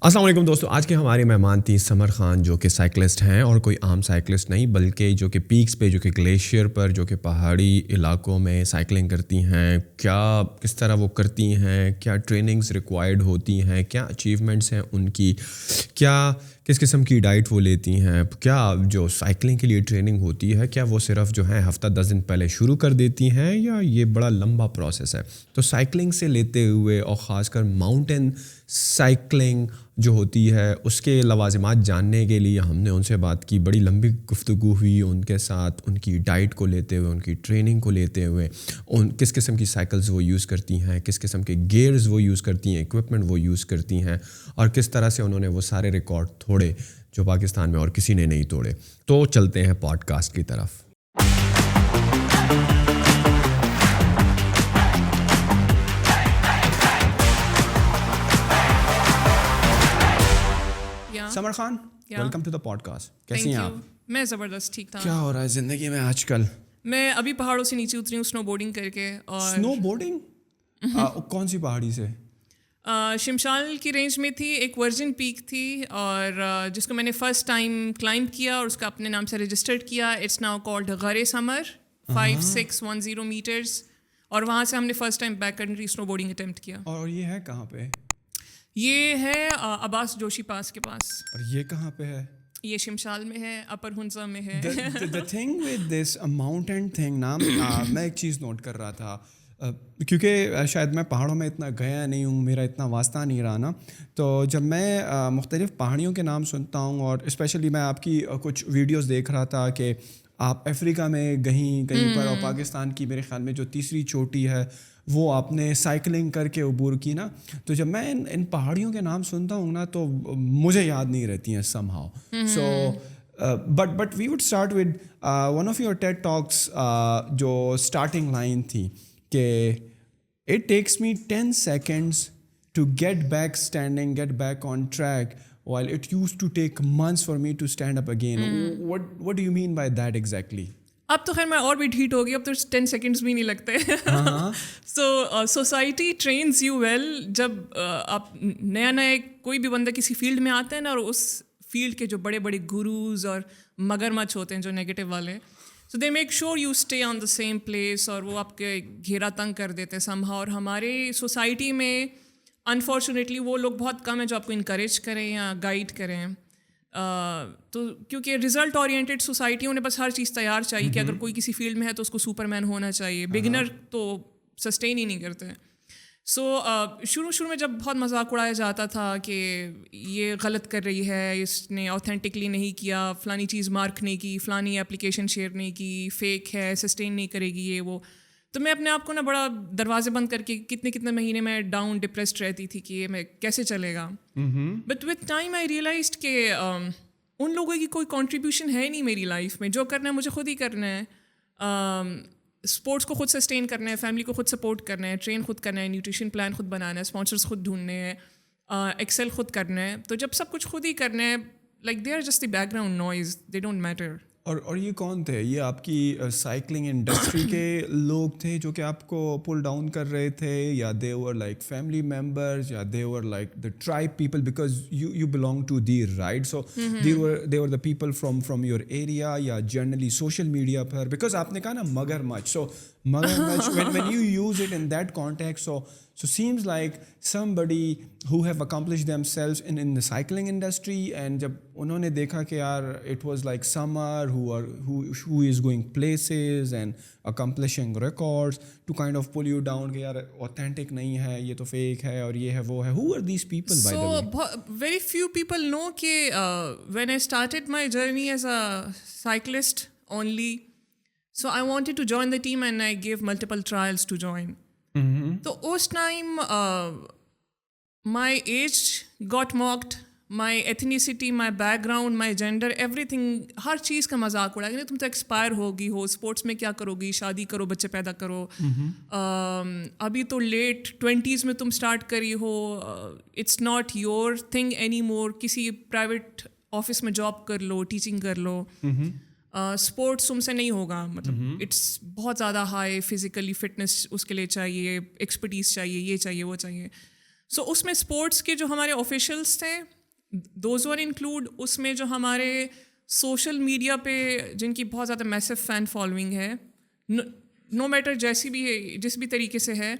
السلام علیکم دوستو. آج کے ہمارے مہمان تھی سمر خان, جو کہ سائیکلسٹ ہیں اور کوئی عام سائیکلسٹ نہیں بلکہ جو کہ پیکس پہ, جو کہ گلیشیئر پر, جو کہ پہاڑی علاقوں میں سائیکلنگ کرتی ہیں. کس طرح وہ کرتی ہیں, کیا ٹریننگز ریکوائرڈ ہوتی ہیں, کیا اچیومنٹس ہیں ان کی, کس قسم کی ڈائٹ وہ لیتی ہیں, کیا جو سائیکلنگ کے لیے ٹریننگ ہوتی ہے کیا وہ صرف جو ہے ہفتہ 10 دن پہلے شروع کر دیتی ہیں یا یہ بڑا لمبا پروسیس ہے. تو سائیکلنگ سے لیتے ہوئے اور خاص کر ماؤنٹین سائیکلنگ جو ہوتی ہے اس کے لوازمات جاننے کے لیے ہم نے ان سے بات کی. بڑی لمبی گفتگو ہوئی ان کے ساتھ, ان کی ڈائٹ کو لیتے ہوئے, ان کی ٹریننگ کو لیتے ہوئے, کس قسم کی سائیکلز وہ یوز کرتی ہیں, کس قسم کے گیئرز وہ یوز کرتی ہیں, ایکوپمنٹ وہ یوز کرتی ہیں, اور کس طرح سے انہوں نے وہ سارے ریکارڈ توڑے جو پاکستان میں اور کسی نے نہیں توڑے. تو چلتے ہیں پوڈ کاسٹ کی طرف. Samar Khan, welcome to the podcast. کیسی ہیں آپ؟ میں زبردست ٹھیک تھا. کیا ہو رہا ہے زندگی میں آج کل؟ میں ابھی پہاڑوں سے نیچے اتری ہوں اسنو بورڈنگ کر کے. اور اسنو بورڈنگ کون سی پہاڑی سے؟ شمشال کی رینج میں تھی, ایک ورجن پیک تھی اور جس کو میں نے فرسٹ ٹائم کلائمب کیا اور اس کا اپنے نام سے رجسٹرڈ کیا. اٹس ناؤ کالڈ غار سمر, 5610 میٹرز, اور وہاں سے ہم نے فرسٹ ٹائم بیک کنٹری اسنو بورڈنگ اٹیمپٹ کیا. اور یہ ہے کہاں پہ؟ یہ ہے عباس جوشی پاس کے پاس. اور یہ کہاں پہ ہے؟ یہ شمشال میں ہے, اپر ہنزا میں ہے. The thing with this mountain thing نا, میں ایک چیز نوٹ کر رہا تھا, کیونکہ شاید میں پہاڑوں میں اتنا گیا نہیں ہوں, میرا اتنا واسطہ نہیں رہا نا, تو جب میں مختلف پہاڑیوں کے نام سنتا ہوں, اور اسپیشلی میں آپ کی کچھ ویڈیوز دیکھ رہا تھا کہ آپ افریقہ میں کہیں پر, اور پاکستان کی میرے خیال میں جو تیسری چوٹی ہے وہ آپ نے سائیکلنگ کر کے عبور کی نا, تو جب میں ان پہاڑیوں کے نام سنتا ہوں نا تو مجھے یاد نہیں رہتی ہیں somehow. So but we would start with one of your TED talks, جو اسٹارٹنگ لائن تھی کہ it takes me 10 seconds to get back standing, get back on track, while it used to take months for me to stand up again. What do you mean by that exactly? اب تو خیر میں اور بھی ڈھیٹ ہو گئی, اب تو 10 seconds بھی نہیں لگتے. So society trains you will. جب آپ نیا کوئی بھی بندہ کسی فیلڈ میں آتا ہے نا, اور اس فیلڈ کے جو بڑے بڑے گروز اور مگر مچھ ہوتے ہیں جو نیگیٹو والے, so they make sure you stay on the same place, اور وہ آپ کے گھیرا تنگ کر دیتے ہیں سم ہاؤ. اور ہمارے سوسائٹی میں انفارچونیٹلی وہ لوگ بہت کم ہیں جو آپ کو انکریج کریں یا گائیڈ کریں. تو کیونکہ رزلٹ اورینٹیڈ سوسائٹی, انہیں بس ہر چیز تیار چاہیے کہ اگر کوئی کسی فیلڈ میں ہے تو اس کو سپر مین ہونا چاہیے. بگنر تو سسٹین ہی نہیں کرتے. سو شروع میں جب بہت مذاق اڑایا جاتا تھا کہ یہ غلط کر رہی ہے, اس نے اوتھینٹکلی نہیں کیا, فلانی چیز مارک نہیں کی, فلانی اپلیکیشن شیئر نہیں کی, فیک ہے, سسٹین نہیں کرے گی یہ وہ, تو میں اپنے آپ کو نا بڑا دروازے بند کر کے کتنے مہینے میں ڈاؤن ڈپریسڈ رہتی تھی کہ یہ میں کیسے چلے گا. But with time I realized کہ ان لوگوں کی کوئی کنٹریبیوشن ہے نہیں میری لائف میں. جو کرنا ہے مجھے خود ہی کرنا ہے. اسپورٹس کو خود سسٹین کرنا ہے, فیملی کو خود سپورٹ کرنا ہے, ٹرین خود کرنا ہے, نیوٹریشن پلان خود بنانا ہے, اسپانسرس خود ڈھونڈنے ہیں, ایکسل خود کرنا ہے. تو جب سب کچھ خود ہی کرنا ہے, like they are just the background noise, they don't matter. اور یہ کون تھے؟ یہ آپ کی سائیکلنگ انڈسٹری کے لوگ تھے جو کہ آپ کو پل ڈاؤن کر رہے تھے, یا they were like family members, یا they were like the tribe people, because you belong to there right, so they were the people from your area, یا جنرلی سوشل میڈیا پر, بیکاز آپ نے کہا نا مگر مچ, سو مگر مچ when you use it in that context, so seems like somebody who have accomplished themselves in the cycling industry, and jab unhone dekha ki yaar it was like summer who is going places and accomplishing records, to kind of pull you down ki yaar authentic nahi hai, ye to fake hai, aur ye hai wo hai. Who are these people, by the way? So very few people know ki when I started my journey as a cyclist only, so I wanted to join the team and I gave multiple trials to join. تو اس time my age got mocked, my ethnicity, my background, my gender, everything, ہر چیز کا مذاق اڑا کہ تم تو ایکسپائر ہوگی ہو, اسپورٹس میں کیا کرو گی, شادی کرو, بچے پیدا کرو, ابھی تو لیٹ 20s میں تم اسٹارٹ کری ہو, it's not your thing anymore, کسی پرائیویٹ آفس میں جاب کر لو, ٹیچنگ کر لو, اسپورٹس تم سے نہیں ہوگا. مطلب اٹس بہت زیادہ ہائی فزیکلی فٹنس اس کے لیے چاہیے, ایکسپرٹیز چاہیے, یہ چاہیے وہ چاہیے. سو اس میں اسپورٹس کے جو ہمارے آفیشلس تھے دوز ور انکلوڈ, اس میں جو ہمارے سوشل میڈیا پہ جن کی بہت زیادہ میسو فین فالوئنگ ہے, نو میٹر جیسی بھی ہے, جس بھی طریقے سے ہے,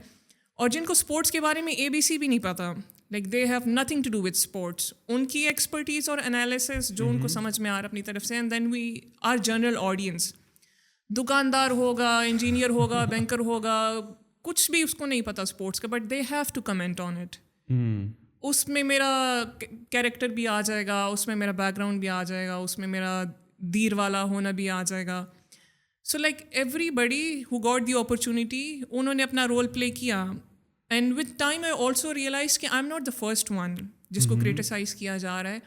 اور جن کو اسپورٹس کے بارے میں ABC بھی نہیں پتہ, like they have nothing to do with sports, ان کی ایکسپرٹیز اور انالیسس جو ان کو سمجھ میں آ رہا اپنی طرف سے, and then we are general audience, دکاندار ہوگا, انجینئر ہوگا, بینکر ہوگا, کچھ بھی اس کو نہیں پتہ اسپورٹس کا, but they have to comment on it. اس میں میرا کیریکٹر بھی آ جائے گا, اس میں میرا بیک گراؤنڈ بھی آ جائے گا, اس میں میرا دیر والا ہونا بھی آ جائے گا. So like everybody who got the opportunity, انہوں نے اپنا رول پلے کیا. And with time I also realize کہ I am not the first one جس کو کریٹیسائز کیا جا رہا ہے.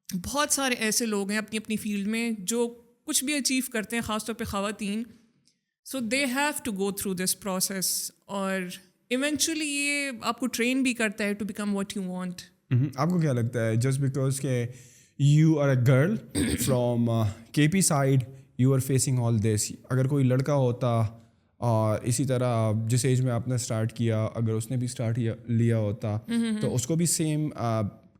بہت سارے ایسے لوگ ہیں اپنی اپنی فیلڈ میں جو کچھ بھی اچیو کرتے ہیں, خاص طور پہ خواتین. So they have to go through this process, اور ایونچولی یہ آپ کو ٹرین بھی کرتا ہے to become what you want. آپ کو کیا لگتا ہے جسٹ بیکاز کہ you are a girl from KP side you are facing all this, اگر کوئی لڑکا ہوتا اور اسی طرح جس ایج میں آپ نے اسٹارٹ کیا, اگر اس نے بھی اسٹارٹ لیا ہوتا تو اس کو بھی سیم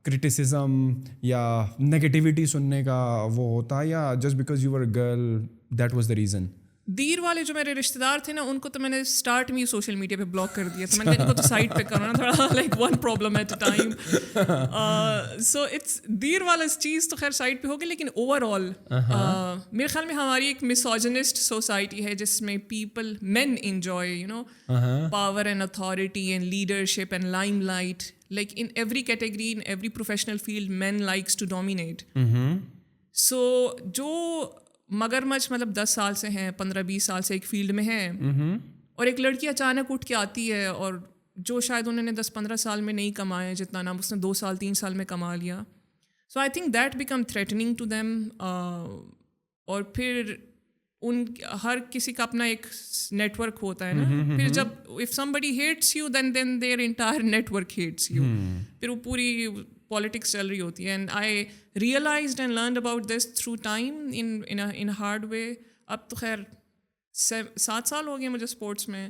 کرٹیسزم یا نگیٹیوٹی سننے کا وہ ہوتا, یا just because you are a girl that was the reason? There والے جو میرے رشتے دار تھے نا, ان کو تو میں نے اسٹارٹ میں ہی سوشل میڈیا پہ بلاک کر دیا تھا. میں نے ان کو تو سائٹ پہ کرنا تھوڑا like one problem at a time. So it's there والا چیز تو خیر سائٹ پہ ہوگی, لیکن اوور آل میرے خیال میں ہماری ایک مسوجنسٹ سوسائٹی ہے جس میں people men enjoy you know power and authority and leadership and limelight. Like in every category in every professional field men likes to dominate. So جو مگرمچھ مطلب 10 سال سے ہیں, 15-20 سال سے ایک فیلڈ میں ہیں, اور ایک لڑکی اچانک اٹھ کے آتی ہے اور جو شاید انہوں نے 10-15 سال میں نہیں کمایا جتنا نام اس نے 2 سال 3 سال میں کما لیا. So I think that become threatening to them. اور پھر ان ہر کسی کا اپنا ایک نیٹ ورک ہوتا ہے نا, پھر جب if somebody hates you then their entire network hates you, پھر وہ پوری پالیٹکس چل رہی ہوتی ہے. And I realized and learned about this through time in hard way. اب تو خیر 7 سال ہو گئے مجھے اسپورٹس میں.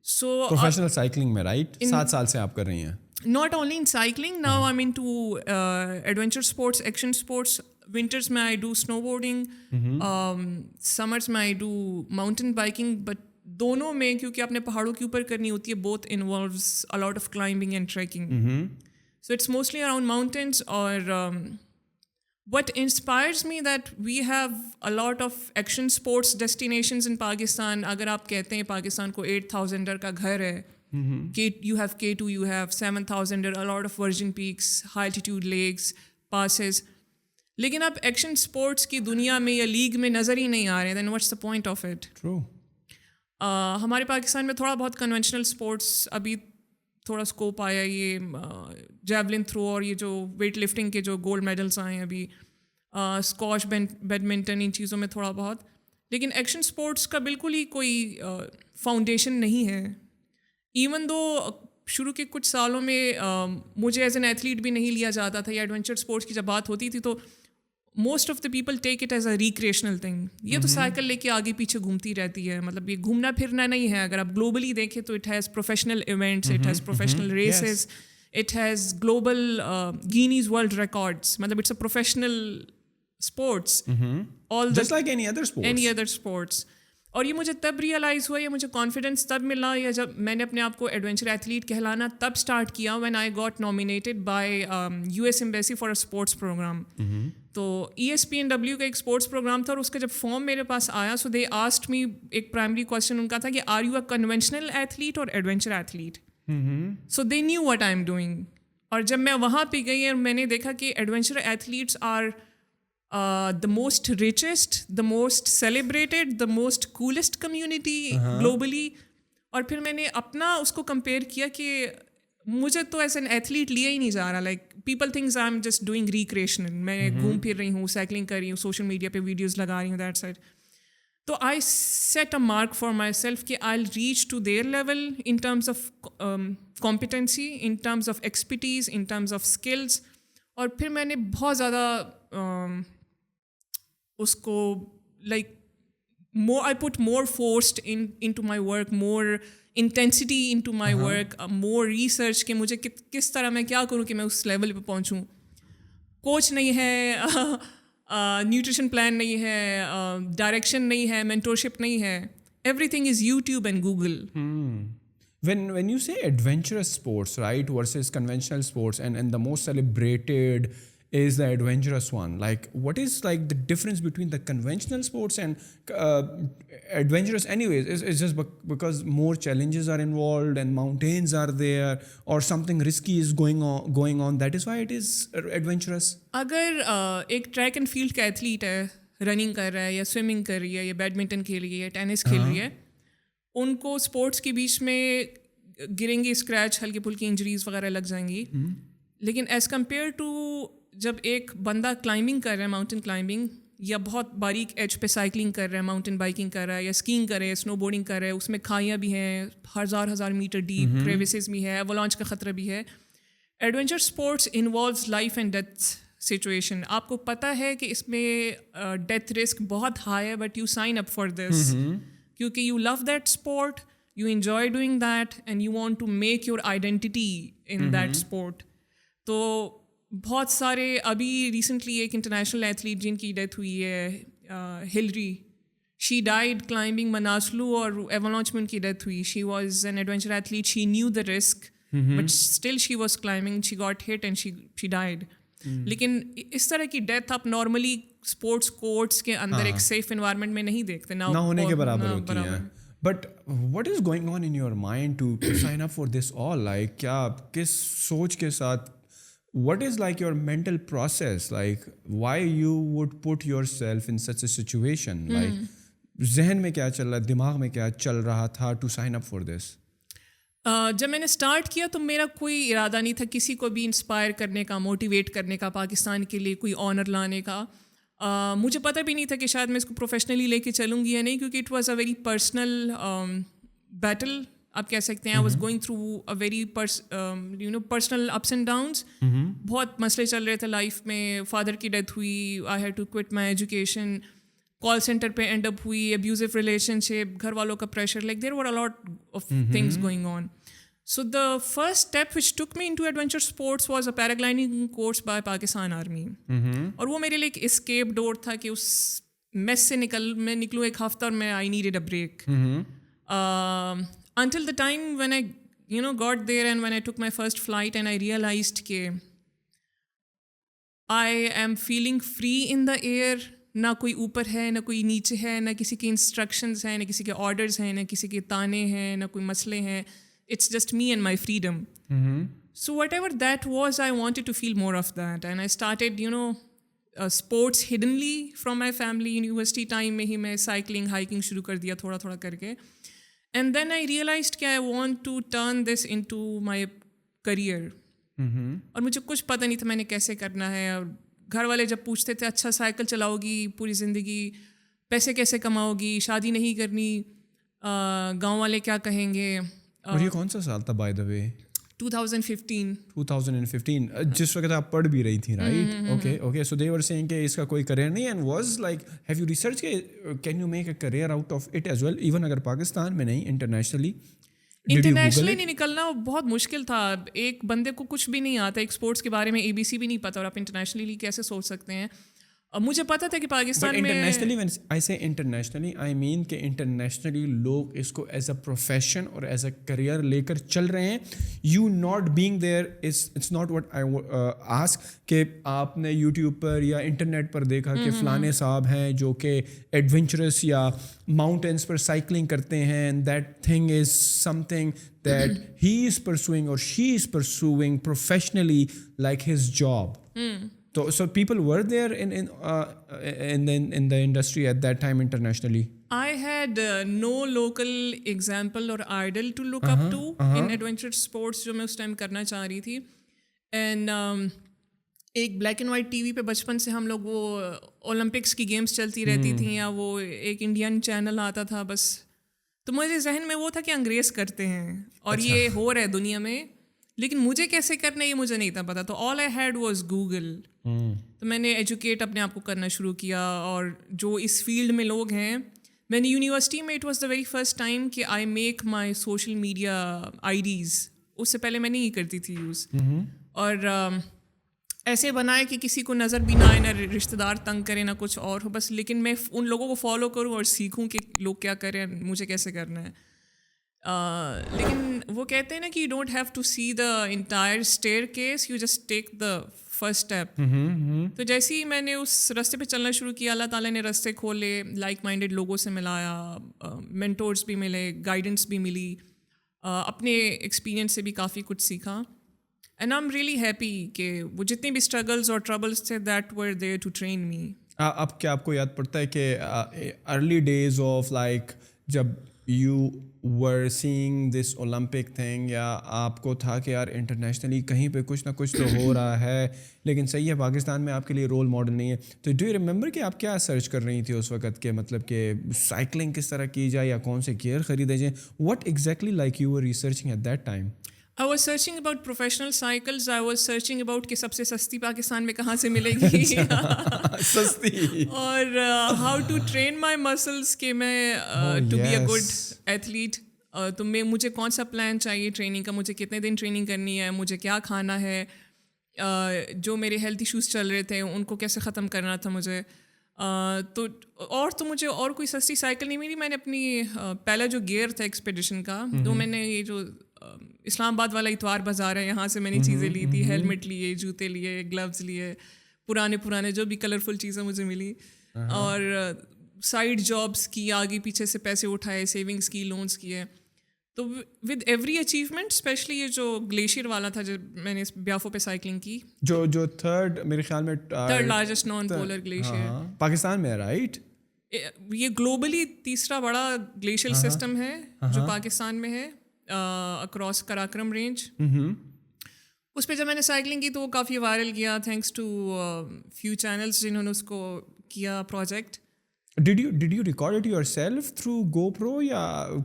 سو پروفیشنل سائیکلنگ میں رائٹ 7 سال سے آپ کر رہی ہیں. Not only in cycling, now I'm into adventure sports, action sports. Winters mein I do snowboarding, summers mein I do mountain biking. But دونوں میں کیونکہ آپ نے پہاڑوں کے اوپر کرنی ہوتی ہے, both involves a lot of climbing and trekking. So it's mostly around mountains. Or what inspires me that we have a lot of action sports destinations in Pakistan. اگر آپ کہتے ہیں پاکستان کو 8,000 کا گھر ہے, you have K2, you have 7,000, a lot of virgin peaks, high altitude lakes, passes. لیکن آپ ایکشن اسپورٹس کی دنیا میں یا لیگ میں نظر ہی نہیں آ رہے, then what's the point of it? True. ہمارے پاکستان میں تھوڑا بہت کنونشنل اسپورٹس ابھی تھوڑا اسکوپ آیا, یہ جیولن تھرو اور یہ جو ویٹ لفٹنگ کے جو گولڈ میڈلس آئے ہیں ابھی, اسکواش, بیڈمنٹن, ان چیزوں میں تھوڑا بہت. لیکن ایکشن اسپورٹس کا بالکل ہی کوئی فاؤنڈیشن نہیں ہے. ایون دو شروع کے کچھ سالوں میں مجھے ایز این ایتھلیٹ بھی نہیں لیا جاتا تھا, یا ایڈونچر اسپورٹس کی جب بات ہوتی تھی تو most of the people take it as a recreational thing. یہ تو سائیکل لے کے آگے پیچھے گھومتی رہتی ہے, مطلب یہ گھومنا پھرنا نہیں ہے. اگر آپ گلوبلی دیکھیں تو it has professional events, it has professional races, it has global Guinness world records. مطلب it's a professional sports Just like any other sports. اور یہ مجھے تب ریئلائز ہوا, یا مجھے کانفیڈنس تب ملا, یا جب میں نے اپنے آپ کو ایڈونچر ایتھلیٹ کہلانا تب اسٹارٹ کیا when I got nominated by US Embassy for a sports program. تو ESPNW کا ایک اسپورٹس پروگرام تھا, اور اس کا جب فارم میرے پاس آیا, سو دے آسکڈ می, ایک پرائمری کوشچن ان کا تھا کہ are you a conventional athlete اور adventure athlete. So they knew what I am doing. اور جب میں وہاں پہ گئی اور میں نے دیکھا کہ adventure athletes are the most richest, the most celebrated, the most coolest community globally. اور پھر میں نے اپنا اس کو کمپیئر کیا کہ مجھے تو ایز این ایتھلیٹ لیا ہی نہیں جا رہا. Like people thinks I am just doing recreational, میں گھوم پھر رہی ہوں, سائیکلنگ کر رہی ہوں, سوشل میڈیا پہ ویڈیوز لگا رہی ہوں, دیٹ سائڈ. تو I set a mark for myself کہ I reach to their level in terms of competency, in terms of expertise, in terms of skills. اور پھر میں نے بہت زیادہ اس کو like more I put more forced into my work, more intensity into my work, more research کہ مجھے کس طرح میں کیا کروں کہ میں اس لیول پہ پہنچوں. کوچ نہیں ہے, نیوٹریشن پلان نہیں ہے, ڈائریکشن نہیں ہے, مینٹورشپ نہیں ہے. Every thing is YouTube and Google. When you say adventurous sports, right, versus conventional sports, and the most celebrated is the adventurous one, like what is like the difference between the conventional sports and adventurous anyways? Is just because more challenges are involved and mountains are there or something risky is going on, that is why it is adventurous? اگر ایک track and field کا athlete ہے, running کر رہا ہے یا swimming کر رہی ہے یا بیڈمنٹن کھیل رہی ہے یا ٹینس کھیل رہی ہے, ان کو اسپورٹس کے بیچ میں گریں گے, اسکریچ, ہلکی پھلکی انجریز وغیرہ لگ جائیں گی. لیکن ایز کمپیئر ٹو جب ایک بندہ کلائمبنگ کر رہا ہے, ماؤنٹین کلائمبنگ, یا بہت باریک ایج پہ سائیکلنگ کر رہا ہے, ماؤنٹین بائکنگ کر رہا ہے یا اسکینگ کر رہا ہے, اسنو بورڈنگ کر رہا ہے, اس میں کھائیاں بھی ہیں, ہزار میٹر ڈیپ کریوسز بھی ہے, ایولانچ کا خطرہ بھی ہے. Adventure sports involves life and death situation. آپ کو پتہ ہے کہ اس میں ڈیتھ رسک بہت ہائی ہے, but you sign up for this کیونکہ you love that sport, you enjoy doing that and you want to make your identity in that sport. تو بہت سارے, ابھی ریسنٹلی ایک انٹرنیشنل ایتھلیٹ جن کی ڈیتھ ہوئی ہے, Hillary, she died climbing Manaslu, اور ایولانچ میں ان کی ڈیتھ ہوئی. She was an adventure athlete, she knew the risk but still she was climbing, she got hit and she died. لیکن اس طرح کی ڈیتھ آپ نارملی اسپورٹس کورٹس کے اندر ایک سیف انوائرمنٹ میں نہیں دیکھتے, نہ ہونے کے برابر ہوتی ہیں. But what is going on in your mind to sign up for this all? Like کیا کس سوچ کے ساتھ, what is like your mental process, like why you would put yourself in such a situation? Like ذہن میں کیا چل رہا ہے, دماغ میں کیا چل رہا تھا to sign up for this? جب میں نے اسٹارٹ کیا تو میرا کوئی ارادہ نہیں تھا کسی کو بھی انسپائر کرنے کا, موٹیویٹ کرنے کا, پاکستان کے لیے کوئی آنر لانے کا. مجھے پتہ بھی نہیں تھا کہ شاید میں اس کو پروفیشنلی لے کے چلوں گی یا نہیں, کیونکہ it was a very personal battle آپ کہہ سکتے ہیں. I was going through a very personal ups and downs. بہت مسئلے چل رہے تھے لائف میں. فادر کی ڈیتھ ہوئی, I had to quit my education, call center پہ اینڈ اپ ہوئی, ابیوزو ریلیشن شپ, گھر والوں کا pressure, like there were a lot of things going on. So the first step which took me into adventure sports was a paragliding course by Pakistan Army. اور وہ میرے لیے ایک escape ڈور تھا کہ اس میس سے میں نکلوں ایک ہفتہ, اور میں I needed a break. Until the time when I got there and when I took my first flight and I realized کہ I am feeling free in the air. نہ کوئی اوپر ہے, نہ کوئی نیچے ہے, نہ کسی کے انسٹرکشنز ہیں, نہ کسی کے آرڈرز ہیں, نہ کسی کے تانے ہیں, نہ کوئی مسئلے ہیں. It's just me and my freedom. So whatever that was, I wanted to feel more of that. And I started, sports hiddenly from my family. University time mein hi main cycling, hiking shuru kar diya thoda thoda karke. And then I realized that I want to turn this into my career. اور مجھے کچھ پتہ نہیں تھا میں نے کیسے کرنا ہے. اور گھر والے جب پوچھتے تھے اچھا سائیکل چلاؤ گی پوری زندگی, پیسے کیسے کماؤ گی, شادی نہیں کرنی, گاؤں والے کیا کہیں گے. اور یہ کون سا سال تھا بائی دا وے؟ 2015 جس وقت آپ پڑھ بھی رہی تھیں, right? Okay so they were seeing کہ اس کا کوئی کریئر نہیں, and was like have you research کہ can you make a career out of it as well, even اگر پاکستان میں نہیں, انٹرنیشنلی نہیں نکلنا بہت مشکل تھا. ایک بندے کو کچھ بھی نہیں آتا, ایک اسپورٹس کے بارے میں ABC بھی نہیں پتا, اور آپ انٹرنیشنلی کیسے سوچ سکتے ہیں. مجھے پتا تھا کہ پاکستان میں internationally, when I say internationally, I mean کہ انٹرنیشنلی لوگ اس کو ایز اے پروفیشن اور ایز اے کریئر لے کر چل رہے ہیں. You not being there, it's not what I ask کہ آپ نے یوٹیوب پر یا انٹرنیٹ پر دیکھا کہ فلانے صاحب ہیں جو کہ ایڈونچرس یا ماؤنٹینس پر سائیکلنگ کرتے ہیں, and that thing is some thing that he is pursuing or she is pursuing professionally like his job. So people were there in the industry at that time internationally. I had no local example or idol to look up to in adventure sports جو میں اس time کرنا چاہ رہی تھی. And ایک black and white TV پہ بچپن سے ہم لوگ وہ اولمپکس کی گیمس چلتی رہتی تھیں, یا وہ ایک انڈین چینل آتا تھا بس. تو مجھے ذہن میں وہ تھا کہ انگریز کرتے ہیں اور یہ ہو رہا ہے دنیا میں, لیکن مجھے کیسے کرنا ہے یہ مجھے نہیں تھا پتا. تو آل آئی ہیڈ واز گوگل. تو میں نے ایجوکیٹ اپنے آپ کو کرنا شروع کیا, اور جو اس فیلڈ میں لوگ ہیں میں نے یونیورسٹی میں it was the very first time کہ I make my social media IDs. اس سے پہلے میں نہیں کرتی تھی یوز, اور ایسے بنائے کہ کسی کو نظر بھی نہ آئے, نہ رشتہ دار تنگ کرے, نہ کچھ اور ہو, بس لیکن میں ان لوگوں کو فالو کروں اور سیکھوں کہ لوگ کیا کریں, مجھے کیسے کرنا ہے. لیکن وہ کہتے ہیں نا کہ you don't have to see the entire staircase, you just take the first step. تو جیسے ہی میں نے اس راستے پہ چلنا شروع کیا, اللہ تعالیٰ نے راستے کھولے, لائک مائنڈیڈ لوگوں سے ملایا, مینٹورس بھی ملے, گائیڈنس بھی ملی, اپنے ایکسپیرینس سے بھی کافی کچھ سیکھا. And I am really happy کہ وہ جتنے بھی اسٹرگلز اور ٹربلس تھے that were there to train me. اب کیا آپ کو یاد پڑتا ہے کہ ارلی ڈیز آف لائک جب you were sing this Olympic thing, یا آپ کو تھا کہ یار انٹرنیشنلی کہیں پہ کچھ نہ کچھ تو ہو رہا ہے لیکن صحیح ہے پاکستان میں آپ کے لیے رول ماڈل نہیں ہے, تو ڈو یو ریمبر کہ آپ کیا سرچ کر رہی تھی اس وقت کے, مطلب کہ سائیکلنگ کس طرح کی جائے یا کون سے گیئر خریدے جائیں, what exactly like you were researching at that time? I was searching about professional cycles. I was searching about کہ سب سے سستی پاکستان میں کہاں سے ملے گی سستی, اور how to train my muscles کہ میں to be a good athlete. تو مجھے کون سا پلان چاہیے ٹریننگ کا, مجھے کتنے دن ٹریننگ کرنی ہے, مجھے کیا کھانا ہے, جو میرے ہیلتھ ایشوز چل رہے تھے ان کو کیسے ختم کرنا تھا مجھے. تو مجھے اور کوئی سستی سائیکل نہیں ملی. میں نے اپنی پہلا جو گیئر تھا ایکسپیڈیشن کا, تو میں نے یہ جو اسلام آباد والا اتوار بازار ہے یہاں سے میں نے چیزیں لی تھی, ہیلمٹ لیے, جوتے لیے, گلوز لیے, پرانے جو بھی کلرفل چیزیں مجھے ملی, اور سائڈ جابس کی, آگے پیچھے سے پیسے اٹھائے, سیونگس کی, لونس کیے. تو ود ایوری اچیومنٹ, اسپیشلی یہ جو گلیشیئر والا تھا جو میں نے بیافو پہ سائیکلنگ کی, جو تھرڈ میرے خیال میں third largest non polar glacier Pakistan میں ہے, رائٹ؟ یہ گلوبلی تیسرا بڑا گلیشیئر سسٹم ہے جو پاکستان میں ہے, اکراس کراکرم رینج. اس پہ جب میں نے سائیکلنگ کی تو وہ کافی وائرل کیا, تھینکس ٹو فیو چینلس جنہوں نے اس کو کیا project. Did you record it yourself through GoPro یا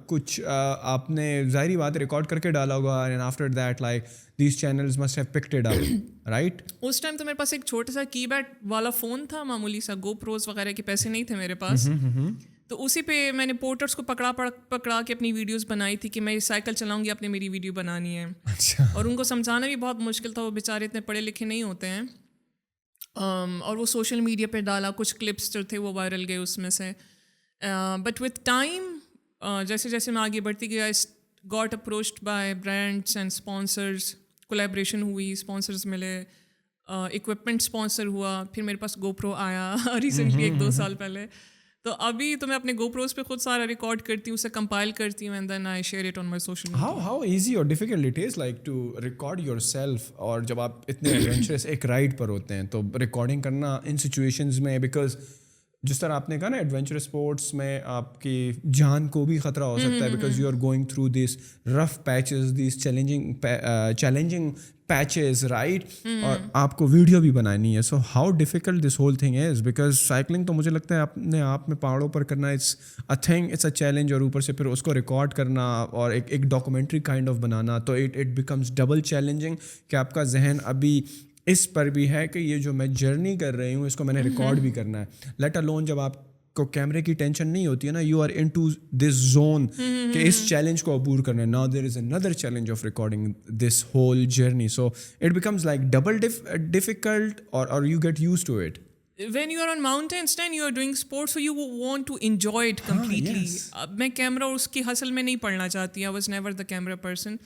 کچھ آپ نے ظاہری بات ریکارڈ کر کے ڈالا ہوگا, and after that like these channels must have picked it up, right? اس ٹائم تو میرے پاس ایک چھوٹا سا کی بیڈ والا فون تھا, معمولی سا, GoPros وغیرہ کے پیسے نہیں تھے میرے پاس. تو اسی پہ میں نے پورٹرس کو پکڑا کے اپنی ویڈیوز بنائی تھی کہ میں سائیکل چلاؤں گی, آپ نے میری ویڈیو بنانی ہے. اور ان کو سمجھانا بھی بہت مشکل تھا, وہ بیچارے اتنے پڑھے لکھے نہیں ہوتے ہیں. اور وہ سوشل میڈیا پہ ڈالا, کچھ کلپس جو تھے وہ وائرل گئے اس میں سے. بٹ وتھ ٹائم جیسے جیسے میں آگے بڑھتی گیا, got approached by brands and sponsors, collaboration ہوئی, اسپانسرز ملے, اکوپمنٹ اسپانسر ہوا, پھر میرے پاس GoPro آیا ریسنٹلی 1-2 سال پہلے. تو ابھی تو میں اپنے GoPros پہ خود سارا ریکارڈ کرتی ہوں, اسے کمپائل کرتی ہوں, and then I share it on my social media. how easy or difficult it is like to record yourself, اور جب آپ اتنے ایڈونچرس ایک رائڈ پر ہوتے ہیں تو ریکارڈنگ کرنا ان سچویشنز میں, بیکاز جس طرح آپ نے کہا نا ایڈونچر اسپورٹس میں آپ کی جان کو بھی خطرہ ہو سکتا ہے, because you are going through these rough patches, these challenging patches, right, اور آپ کو ویڈیو بھی بنانی ہے. So how difficult this whole thing is, because cycling تو مجھے لگتا ہے اپنے آپ میں پہاڑوں پر کرنا it's a thing, it's a challenge, اور اوپر سے پھر اس کو ریکارڈ کرنا اور ایک ڈاکومنٹری کائنڈ آف بنانا, تو اٹ بیکمز ڈبل چیلنجنگ کہ آپ کا ذہن ابھی اس پر بھی ہے کہ یہ جو میں جرنی کر رہی ہوں اس کو میں نے ریکارڈ بھی کرنا ہے. لیٹ الون جب آپ کو کیمرے کی ٹینشن نہیں ہوتی ہے نا, you are into this zone کہ اس چیلنج کو عبور کرنا ہے. Now there is another challenge of recording this whole journey, so it becomes like double difficult, اور you get used to it. When you are on mountains then you are doing sports, so you want to enjoy it completely. میں camera اس کی حسل میں نہیں پڑھنا چاہتی, I was never the camera person.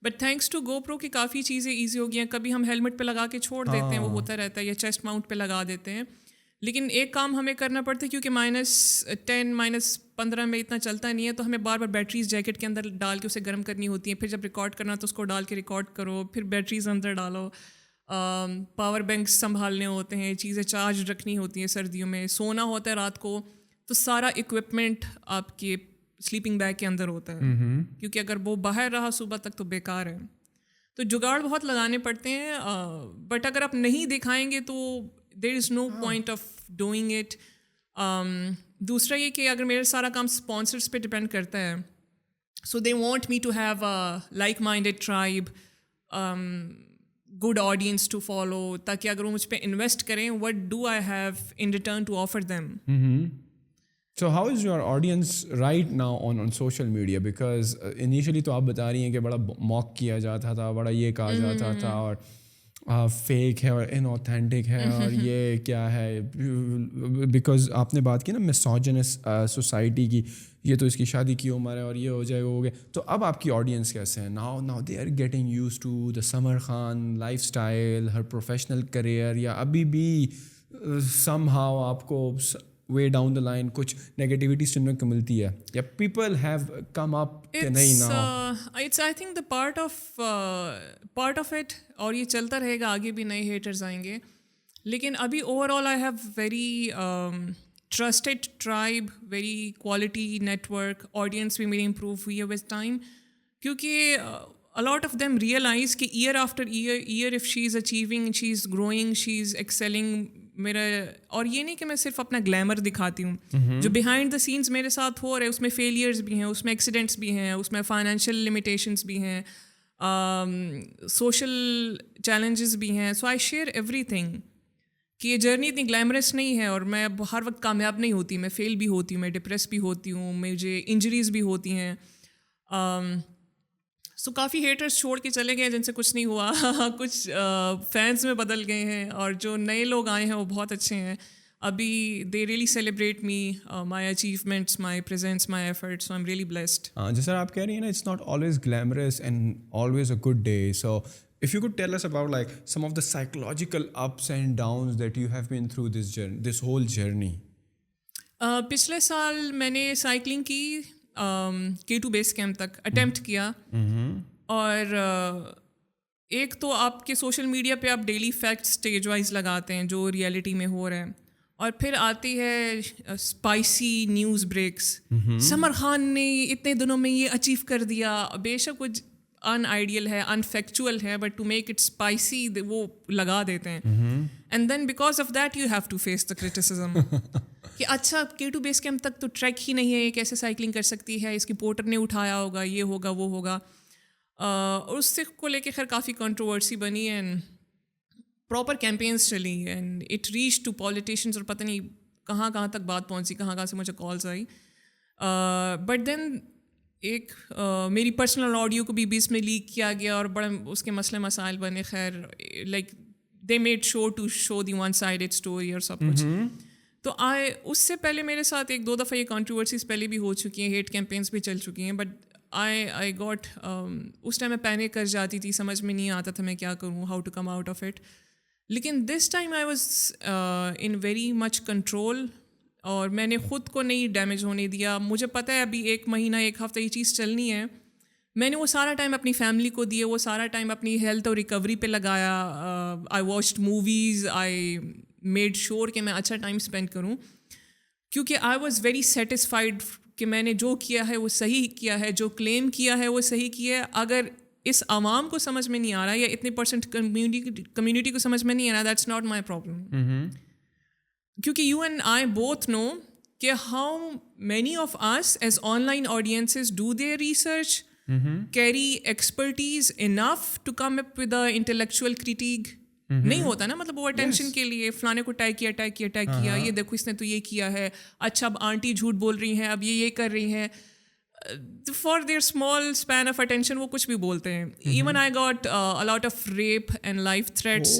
But thanks to GoPro کی کافی چیزیں easy ہو گئی ہیں. کبھی ہم ہیلمٹ پہ لگا کے چھوڑ دیتے ہیں, وہ ہوتا رہتا ہے, یا چیسٹ ماؤنٹ پہ لگا دیتے ہیں. لیکن ایک کام ہمیں کرنا پڑتا ہے کیونکہ -10 -15 میں اتنا چلتا نہیں ہے, تو ہمیں بار بار بیٹریز جیکٹ کے اندر ڈال کے اسے گرم کرنی ہوتی ہیں. پھر جب ریکارڈ کرنا تو اس کو ڈال کے ریکارڈ کرو, پھر بیٹریز اندر ڈالو, پاور بینکس سنبھالنے ہوتے ہیں, چیزیں چارج رکھنی ہوتی ہیں. سردیوں میں سونا ہوتا ہے رات کو, تو سارا اکوپمنٹ آپ کے سلیپنگ بیگ کے اندر ہوتا ہے, کیونکہ اگر وہ باہر رہا صبح تک تو بیکار ہے. تو جگاڑ بہت لگانے پڑتے ہیں, بٹ اگر آپ نہیں دکھائیں گے تو دیر از نو پوائنٹ آف ڈوئنگ اٹ. دوسرا یہ کہ اگر میرا سارا کام اسپانسرس پہ ڈپینڈ کرتا ہے, so they want me to have like minded tribe, good audience to follow, تاکہ اگر وہ مجھ پہ انویسٹ کریں, what do I have in return to offer them. So how is your audience right now on social media? Because initially تو آپ بتا رہی ہیں کہ بڑا mock کیا جاتا تھا, بڑا یہ کہا جاتا تھا, اور فیک ہے اور انوتھینٹک ہے اور یہ کیا ہے, بیکاز آپ نے بات کی نا مسوجنس سوسائٹی کی, یہ تو اس کی شادی کی عمر ہے اور یہ ہو جائے گا ہو گیا. تو اب آپ کی آڈینس کیسے ہیں؟ Now they are getting use to the Samar Khan lifestyle, her professional career, یا ابھی بھی سم ہاؤ آپ کو وے ڈاؤن دا لائن کچھ نیگیٹیوٹی سننے کو ملتی ہے, یا پیپل ہیو کم اپ کہ نہیں نا؟ It's I think the part of it, اور یہ چلتا رہے گا, آگے بھی نئے ہیٹرز آئیں گے. لیکن ابھی over all I have very trusted tribe, very quality network, audience بھی میری امپروو ہوئی ہے ود ٹائم, کیونکہ a lot of them realize کہ year after year if she is achieving, she is growing, she is excelling. میرا, اور یہ نہیں کہ میں صرف اپنا گلیمر دکھاتی ہوں, جو بیہائنڈ دا سینس میرے ساتھ ہو رہا ہے اس میں فیلیئرز بھی ہیں, اس میں ایکسیڈنٹس بھی ہیں, اس میں فائنینشیل لمیٹیشنس بھی ہیں, سوشل چیلنجز بھی ہیں. سو آئی شیئر ایوری تھنگ کہ یہ جرنی اتنی گلیمرس نہیں ہے, اور میں ہر وقت کامیاب نہیں ہوتی, میں فیل بھی ہوتی ہوں, میں ڈپریس بھی ہوتی ہوں, مجھے انجریز بھی ہوتی ہیں. سو کافی ہیٹرز چھوڑ کے چلے گئے جن سے کچھ نہیں ہوا, کچھ فینس میں بدل گئے ہیں, اور جو نئے لوگ آئے ہیں وہ بہت اچھے ہیں. ابھی they really celebrate me, my achievements, my presence, my efforts. So I am really blessed. جس طرح آپ کہہ رہی ہیں نا, it's not always glamorous and always a good day. So if you could tell us about like some of the psychological ups and downs that you have been through this whole journey. پچھلے سال میں نے cycling کی K2 base camp تک attempt کیا, اور ایک تو آپ کے سوشل میڈیا پہ آپ ڈیلی فیکٹس اسٹیج وائز لگاتے ہیں جو ریئلٹی میں ہو رہا ہے, اور پھر آتی ہے اسپائسی نیوز بریکس, سمر خان نے اتنے دنوں میں یہ اچیو کر دیا. بے شک کچھ ان آئیڈیل ہے, ان فیکچوئل ہے, but to make it spicy وہ لگا دیتے ہیں. And then because of that you have to face the criticism کہ اچھا K2 بیس کیمپ تک تو ٹریک ہی نہیں ہے, یہ کیسے سائیکلنگ کر سکتی ہے, اس کی پورٹر نے اٹھایا ہوگا, یہ ہوگا وہ ہوگا. اور اس سے کو لے کے خیر کافی کنٹروورسی بنی, اینڈ پراپر کیمپینس چلی, and it reach to politicians, اور پتہ نہیں کہاں کہاں تک بات پہنچی, کہاں کہاں سے مجھے کالز آئی. بٹ دین ایک میری پرسنل آڈیو کو بیچ میں لیک کیا گیا, اور بڑے اس کے مسئلے مسائل بنے. خیر like they made show to show the one sided story اور سب کچھ. تو اس سے پہلے میرے ساتھ 1-2 دفعہ یہ کنٹروورسیز پہلے بھی ہو چکی ہیں, ہیٹ کیمپینس بھی چل چکی ہیں. بٹ آئی گاٹ, اس ٹائم میں پینک کر جاتی تھی, سمجھ میں نہیں آتا تھا میں کیا کروں, how to come out of it. لیکن this time I was in very much control, اور میں نے خود کو نہیں ڈیمیج ہونے دیا. مجھے پتہ ہے ابھی 1 مہینہ 1 ہفتہ یہ چیز چلنی ہے. میں نے وہ سارا ٹائم اپنی فیملی کو دیے, وہ سارا ٹائم اپنی ہیلتھ اور ریکوری پہ لگایا. I watched movies, I made sure کہ میں اچھا ٹائم اسپینڈ کروں, کیونکہ آئی واز ویری سیٹسفائڈ کہ میں نے جو کیا ہے وہ صحیح کیا ہے, جو کلیم کیا ہے وہ صحیح کیا ہے. اگر اس عوام کو سمجھ میں نہیں آ رہا, یا اتنے پرسنٹ کمیونٹی کو سمجھ میں نہیں آ رہا, دیٹس ناٹ مائی پرابلم. کیونکہ you and I both know کہ how many of us as online audiences do their research, carry expertise enough to come up with a intellectual critique. نہیں ہوتا نا, مطلب وہ اٹینشن کے لیے فلانے کو ٹیگ کیا, یہ دیکھو اس نے تو یہ کیا ہے, اچھا اب آنٹی جھوٹ بول رہی ہیں, اب یہ کر رہی ہیں. For their small span of attention وہ کچھ بھی بولتے ہیں. Even I got a lot of rape and life threats.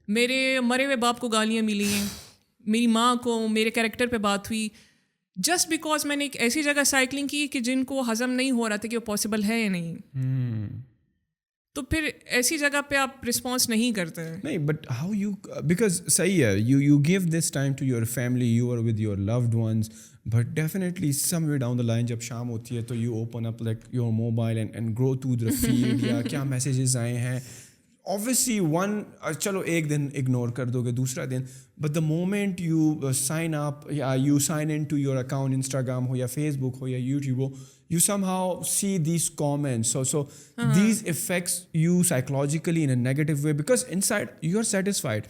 میرے مرے ہوئے باپ کو گالیاں ملی ہیں, میری ماں کو میرے کریکٹر پہ بات ہوئی, جسٹ بیکاز میں نے ایک ایسی جگہ سائیکلنگ کی کہ جن کو ہضم نہیں ہو رہا تھا کہ وہ پاسبل ہے یا نہیں. تو پھر ایسی جگہ پہ آپ رسپانس نہیں کرتے ہیں. نہیں, بٹ ہاؤ یو, بیکاز صحیح ہے, you give this time to your family, you are with your loved ones, but definitely some way down the line جب شام ہوتی ہے تو you open up like your mobile and grow to the feed, یا کیا messages آئے ہیں. obviously one, چلو ایک دن اگنور کر دو گے, دوسرا دن, but the moment you sign up, یا you sign into your account, Instagram ہو یا Facebook ہو یا YouTube who, you somehow see these comments. So these affects you psychologically in a negative way, because inside you are satisfied,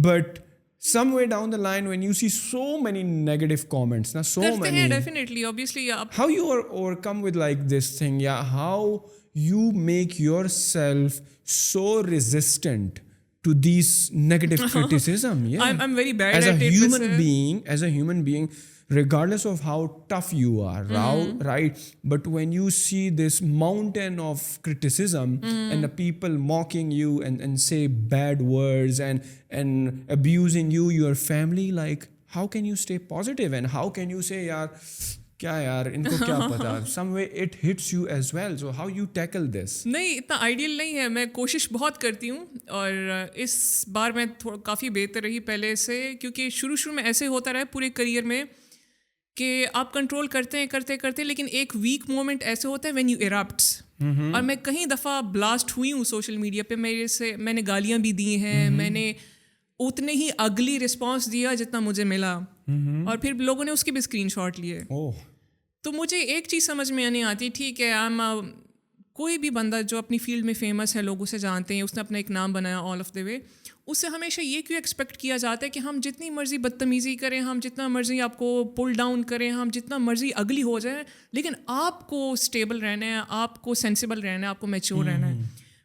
but somewhere down the line when you see so many negative comments, na, so many, definitely, obviously, how you are overcome with like this thing, yeah, how you make yourself so resistant to these negative criticism. Yeah, I'm very bad as at a it. human being, regardless of how tough you are, right? But when you see this mountain of criticism and the people mocking you and say bad words and abusing you, your family, like how can you stay positive and how can you say yaar کیا یار ان کو کیا پتا, some way it hits you as well. So how you tackle this? نہیں, اتنا ideal نہیں ہے. میں کوشش بہت کرتی ہوں اور اس بار میں کافی بہتر رہی پہلے سے, کیونکہ شروع میں ایسے ہوتا رہا پورے کریئر میں کہ آپ کنٹرول کرتے لیکن ایک ویک مومنٹ ایسے ہوتا ہے وین یو ایرپٹس. اور میں کئی دفعہ بلاسٹ ہوئی ہوں سوشل میڈیا پہ. میں نے گالیاں بھی دی ہیں, میں نے اتنے ہی اگلی رسپانس دیا جتنا مجھے ملا, اور پھر لوگوں نے اس کے بھی اسکرین شاٹ لیے. تو مجھے ایک چیز سمجھ میں نہیں آتی, ٹھیک ہے کوئی بھی بندہ جو اپنی فیلڈ میں فیمس ہے, لوگ اسے جانتے ہیں, اس نے اپنا ایک نام بنایا آل آف دا وے, اس سے ہمیشہ یہ کیوں ایکسپیکٹ کیا جاتا ہے کہ ہم جتنی مرضی بدتمیزی کریں, ہم جتنا مرضی آپ کو پل ڈاؤن کریں, ہم جتنا مرضی اگلی ہو جائیں, لیکن آپ کو اسٹیبل رہنا ہے, آپ کو سینسیبل رہنا ہے, آپ کو میچور رہنا ہے.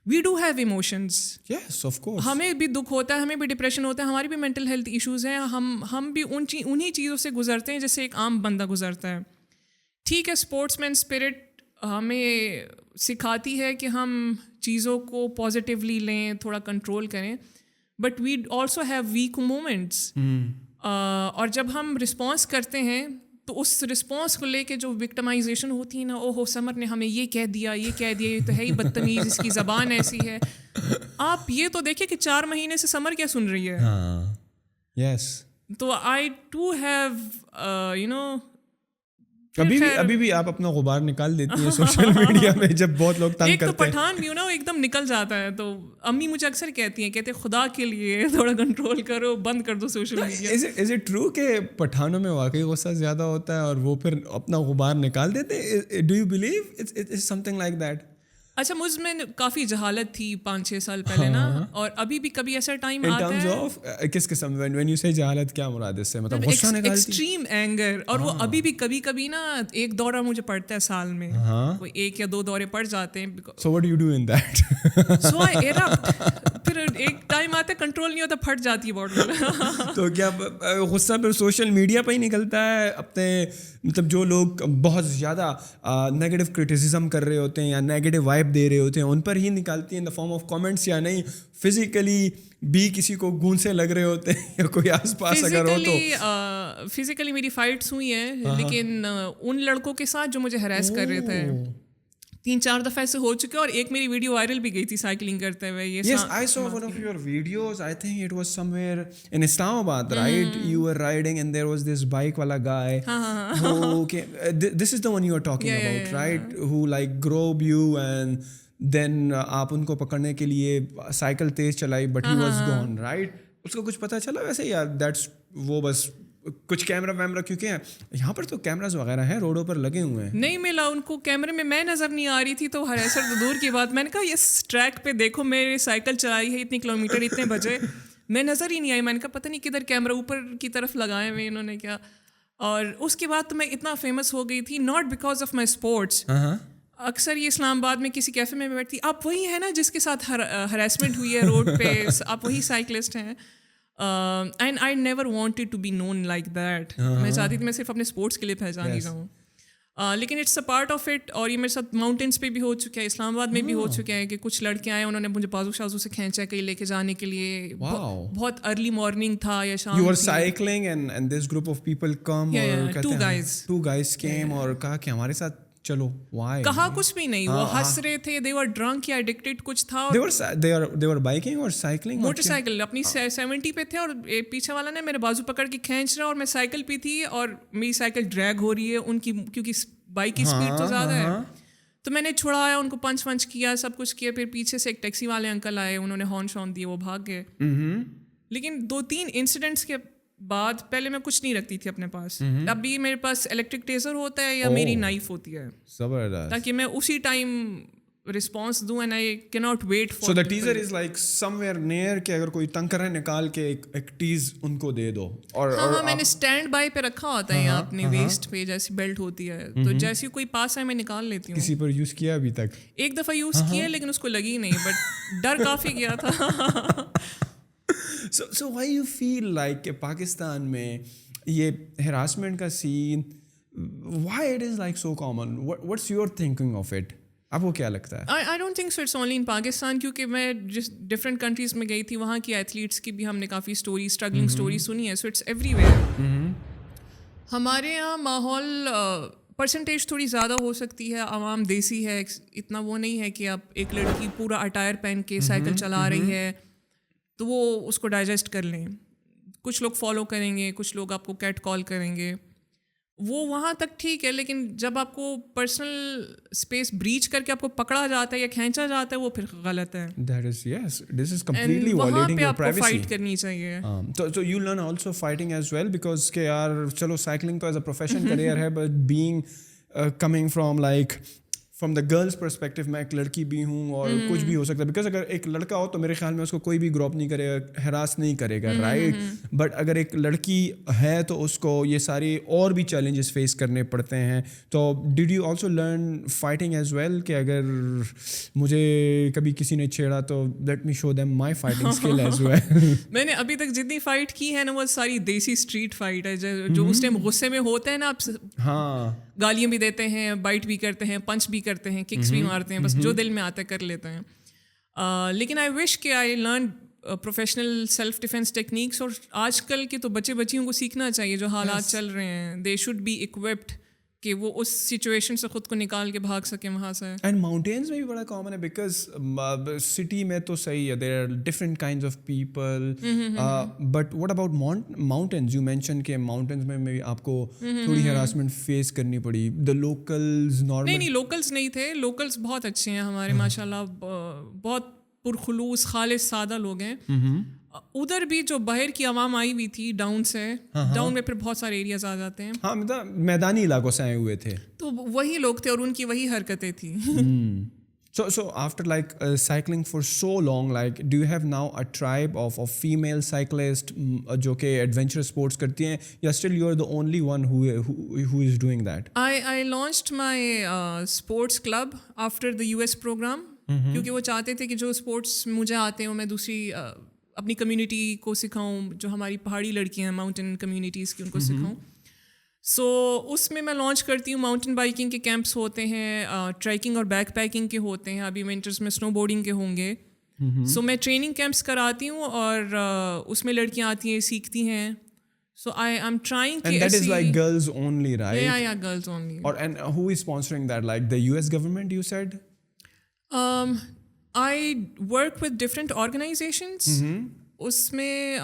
We do have emotions, yes of course, ہمیں بھی دکھ ہوتا ہے, ہمیں بھی ڈپریشن ہوتا ہے, ہماری بھی مینٹل ہیلتھ ایشوز ہیں, ہم بھی انہی چیزوں سے گزرتے ہیں جیسے ایک عام بندہ گزرتا ہے. ٹھیک ہے, اسپورٹس مین اسپرٹ ہمیں سکھاتی ہے کہ ہم چیزوں کو پازیٹیولی لیں, تھوڑا کنٹرول کریں, but we also have weak moments. اور جب ہم رسپانس کرتے ہیں تو اس رسپانس کو لے کے جو وکٹمائزیشن ہوتی ہے نا, او ہو سمر نے ہمیں یہ کہہ دیا, یہ تو ہے ہی بدتمیز, اس کی زبان ایسی ہے. آپ یہ تو دیکھیں کہ 4 مہینے سے سمر کیا سن رہی ہے. یس, تو آئی ٹو ہیو یو نو, ابھی بھی آپ اپنا غبار نکال دیتی ہیں سوشل میڈیا میں جب بہت لوگ تنگ کرتے ہیں. ایک تو پٹھان بھی ہو نا, وہ ایک دم نکل جاتا ہے. تو امی مجھے اکثر کہتی ہیں خدا کے لیے تھوڑا کنٹرول کرو, بند کر دو social media. Is it true کہ پٹھانوں میں واقعی غصہ زیادہ ہوتا ہے اور وہ پھر اپنا غبار نکال دیتے ہیں؟ Do you believe it's something like that? اچھا, مجھ میں کافی جہالت تھی 5-6 سال پہلے نا, اور ابھی بھی کبھی ایسا ٹائم آتا ہے. کس قسم when you say جہالت کیا مراد اس سے, مطلب غصہ نکالتی, ایکسٹریم اینگر. اور وہ ابھی بھی کبھی نا ایک دورہ مجھے پڑتا ہے سال میں, کوئی 1 یا 2 دورے پڑ جاتے ہیں. So what do you do in that? So I erupt. پھر ایک ٹائم آتا ہے کنٹرول نہیں ہوتا, پھٹ جاتی ہے باڈی. تو کیا غصہ پھر سوشل میڈیا پہ ہی نکلتا ہے اپنے, مطلب جو لوگ بہت زیادہ نیگیٹو کرٹیسزم کر رہے ہوتے ہیں یا نیگیٹو وائب دے رہے ہوتے ہیں ان پر ہی نکالتی ہیں ان دا فارم آف کامنٹس, یا نہیں فزیکلی بھی کسی کو گون سے لگ رہے ہوتے ہیں یا کوئی آس پاس اگر ہو تو؟ فزیکلی میری فائٹس ہوئی ہیں, لیکن ان لڑکوں کے ساتھ جو مجھے ہراس کر رہے تھے 3-4 دفعہ ایسے ہو چکے, اور ایک میری ویڈیو وائرل بھی گئی تھی سائیکلنگ کرتے ہوئے. Yes, I saw one of your videos. I think it was somewhere in Islamabad, right? You were riding and there was this bike wala guy who came, this is the one you are talking about, right? Who like drove you and then آپ ان کو پکڑنے کے لیے cycle تیز چلائی, but he was gone, right? اس کو کچھ پتہ چلا ویسے یا that's وہ بس کچھ کیمرہ ویمرہ, کیونکہ یہاں پر تو کیمراز وغیرہ ہیں روڈوں پر لگے ہوئے ہیں, نہیں ملا ان کو کیمرے میں, میں نظر نہیں آ رہی تھی تو ہراسر تو دور کی بات. میں نے کہا اس ٹریک پہ دیکھو میری سائیکل چلائی ہے اتنی کلومیٹر اتنے بجے, میں نظر ہی نہیں آئی. میں نے کہا پتہ نہیں کدھر کیمرہ اوپر کی طرف لگائے ہوئے انہوں نے کیا. اور اس کے بعد تو میں اتنا فیمس ہو گئی تھی, not because of my sports. اکثر یہ اسلام آباد میں کسی کیفے میں بیٹھتی, آپ وہی ہیں نا جس کے ساتھ ہراسمنٹ ہوئی ہے روڈ پہ, آپ وہی سائیکلسٹ ہیں. And I never wanted to be known like that. میں چاہتی تھی میں صرف اپنے اسپورٹس کے لیے پہچانی جاؤں, لیکن it's a part of it. اور یہ میرے ساتھ ماؤنٹینس پہ بھی ہو چکا ہے, اسلام آباد میں بھی ہو چکا ہے کہ کچھ لڑکے آئے, انہوں نے مجھے بازو شازو سے کھینچا کہیں لے کے جانے کے لیے. بہت ارلی مارننگ تھا یا شام, you were cycling and this group of people come, اور 2 guys came اور کہا کہ ہمارے ساتھ چلو. why? کہا کچھ بھی نہیں, وہ ہنس رہے تھے, they were drunk یا addicted کچھ تھا. they were biking or cycling, motor cycle اپنی 70 پہ تھے, اور پیچھے والا نے میرے بازو پکڑ کے کھینچ رہا, اور میں سائیکل پہ تھی اور میری سائیکل ڈریگ ہو رہی ہے ان کی, کیونکہ بائک کی اسپیڈ تو زیادہ ہے. تو میں نے چھڑایا, ان کو پنچ ونچ کیا, سب کچھ کیا. پھر پیچھے سے ایک ٹیکسی والے انکل آئے, انہوں نے ہارن شارن دیے, وہ بھاگ گئے. لیکن 2-3 انسیڈنٹس کے بعد پہلے میں کچھ نہیں رکھتی تھی اپنے پاس. اب بھی میرے پاس الیکٹرک ٹیزر ہوتا ہے یا میری نائف ہوتی ہے, تاکہ میں اسی ٹائم رسپانس دوں. And I key not wait for. So the teaser is like somewhere near, کہ اگر کوئی تنگ کر رہا ہے نکال کے ایک ٹیز ان کو دے دو. اور ہاں, میں نے اسٹینڈ بائی پہ رکھا ہوتا ہے اپنے ویسٹ پہ, جیسی بیلٹ ہوتی ہے, تو جیسی کوئی پاس ہے میں نکال لیتی ہوں. کسی پر یوز کیا ابھی تک؟ ایک دفعہ یوز کیا لیکن اس کو لگی نہیں, بٹ ڈر کافی گیا تھا. So why you feel like کہ پاکستان میں یہ ہراسمنٹ کا سین why it is like so common? What's your thinking of it? آپ کو کیا لگتا ہے؟ I don't think so it's only in Pakistan, کیونکہ میں جس ڈفرینٹ کنٹریز میں گئی تھی وہاں کی ایتھلیٹس کی بھی ہم نے کافی اسٹوری اسٹرگلنگ اسٹوری سنی ہے. So it's everywhere. ہمارے یہاں ماحول پرسنٹیج تھوڑی زیادہ ہو سکتی ہے, عوام دیسی ہے, اتنا وہ نہیں ہے کہ اب ایک لڑکی پورا اٹائر پہن کے سائیکل چلا رہی ہے تو وہ اس کو ڈائجسٹ کر لیں. کچھ لوگ فالو کریں گے, کچھ لوگ آپ کو کیٹ کال کریں گے, وہ وہاں تک ٹھیک ہے. لیکن جب آپ کو پرسنل اسپیس بریچ کر کے آپ کو پکڑا جاتا ہے یا کھینچا جاتا ہے وہ پھر غلط ہے. That is, yes, this is completely وہاں violating پہ your آپ کو privacy. فائٹ کرنی چاہیے. So you learn also fighting as well because کہ یار چلو سائیکلنگ تو ایز اے پروفیشن کریئر ہے, but being coming from like from the girls perspective, میں ایک لڑکی بھی ہوں اور کچھ بھی ہو سکتا ہے, بیکاز اگر ایک لڑکا ہو تو میرے خیال میں اس کو کوئی بھی گروپ نہیں کرے گا, ہراس نہیں کرے گا, رائٹ. بٹ اگر ایک لڑکی ہے تو اس کو یہ ساری اور بھی چیلنجز فیس کرنے پڑتے ہیں. تو did you also learn fighting as well کہ اگر مجھے کبھی کسی نے چھیڑا تو let me show them my fighting skill as well. میں نے ابھی تک جتنی فائٹ کی ہے نا وہ ساری دیسی اسٹریٹ فائٹ ہے, جو اس ٹائم غصے میں ہوتے ہیں نا, آپ ہاں گالیاں بھی دیتے ہیں, بائٹ بھی کرتے ہیں, پنچ بھی کرتے ہیں, ککس بھی مارتے ہیں, بس جو دل میں آتا ہے کر لیتے ہیں. لیکن آئی وش کہ I learn professional self defence techniques. اور آج کل کے تو بچے بچیوں کو سیکھنا چاہیے, جو حالات چل رہے ہیں, دے شوڈ بی اکوپڈ کہ وہ اس سچویشن سے خود کو نکال کے بھاگ سکیں وہاں سے. اینڈ ماؤنٹینس میں بھی بڑا کامن ہے, بیکاز سٹی میں تو صحیح ہے, there are different kinds of people, but what about mountains? You mention کہ ماؤنٹینز میں آپ کو تھوڑی ہراسمنٹ فیس کرنی پڑی. دا لوکلز نارمل نہیں, لوکلز نہیں تھے, لوکلز بہت اچھے ہیں ہمارے ماشاء اللہ, بہت پرخلوص خالص سادہ لوگ ہیں. ادھر بھی جو باہر کی عوام آئی ہوئی تھی ڈاؤن سے, ڈاؤن میں پھر بہت سارے ایریاز آ جاتے ہیں, ہاں مطلب میدانی علاقوں سے آئے ہوئے تھے, تو وہی لوگ تھے اور ان کی وہی حرکتیں تھیں. So after like cycling for so long, like do you have now a tribe of female cyclists جو کہ adventure sports کرتی ہیں, یا still you are the only one who is doing that? I launched my sports club after the US program, کیونکہ وہ چاہتے تھے کہ جو اسپورٹس مجھے آتے ہیں وہ میں دوسری اپنی کمیونٹی کو سکھاؤں, جو ہماری پہاڑی لڑکیاں ہیں ماؤنٹین کمیونٹیز کی, ان کو سکھاؤں. سو اس میں لانچ کرتی ہوں. ماؤنٹین بائکنگ کے کیمپس ہوتے ہیں, ٹریکنگ اور بیک پیکنگ کے ہوتے ہیں, ابھی ونٹرس میں اسنو بورڈنگ کے ہوں گے. سو میں ٹریننگ کیمپس کراتی ہوں اور اس میں لڑکیاں آتی ہیں, سیکھتی ہیں. So I'm trying to... And that is like girls only, right? Yeah, girls only. And who is sponsoring that? Like the US government, you said? I work with different organizations. اس میں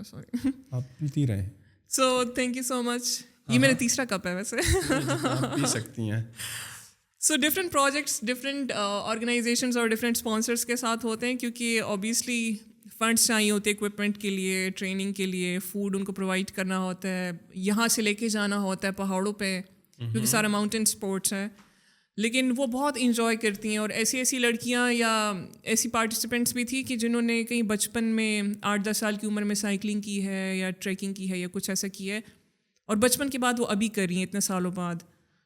sorry. آپ پیتی رہیں. So thank you so much. یہ میرا تیسرا cup ہے ویسے. آپ پی سکتی ہیں. سو ڈفرینٹ پروجیکٹس ڈفرینٹ آرگنائزیشنز اور ڈفرینٹ اسپانسرس کے ساتھ ہوتے ہیں, کیونکہ اوبیسلی فنڈس چاہیے ہوتے ہیں اکوپمنٹ کے لیے, ٹریننگ کے لیے, فوڈ ان کو پرووائڈ کرنا ہوتا ہے, یہاں سے لے کے جانا ہوتا ہے پہاڑوں پہ, کیونکہ سارا ماؤنٹین اسپورٹس ہے. لیکن وہ بہت انجوائے کرتی ہیں, اور ایسی لڑکیاں یا ایسی پارٹیسپینٹس بھی تھی کہ جنہوں نے کہیں بچپن میں 8-10 سال کی عمر میں سائیکلنگ کی ہے یا ٹریکنگ کی ہے یا کچھ ایسا کی ہے, اور بچپن کے بعد وہ ابھی کر رہی ہیں اتنے سالوں بعد.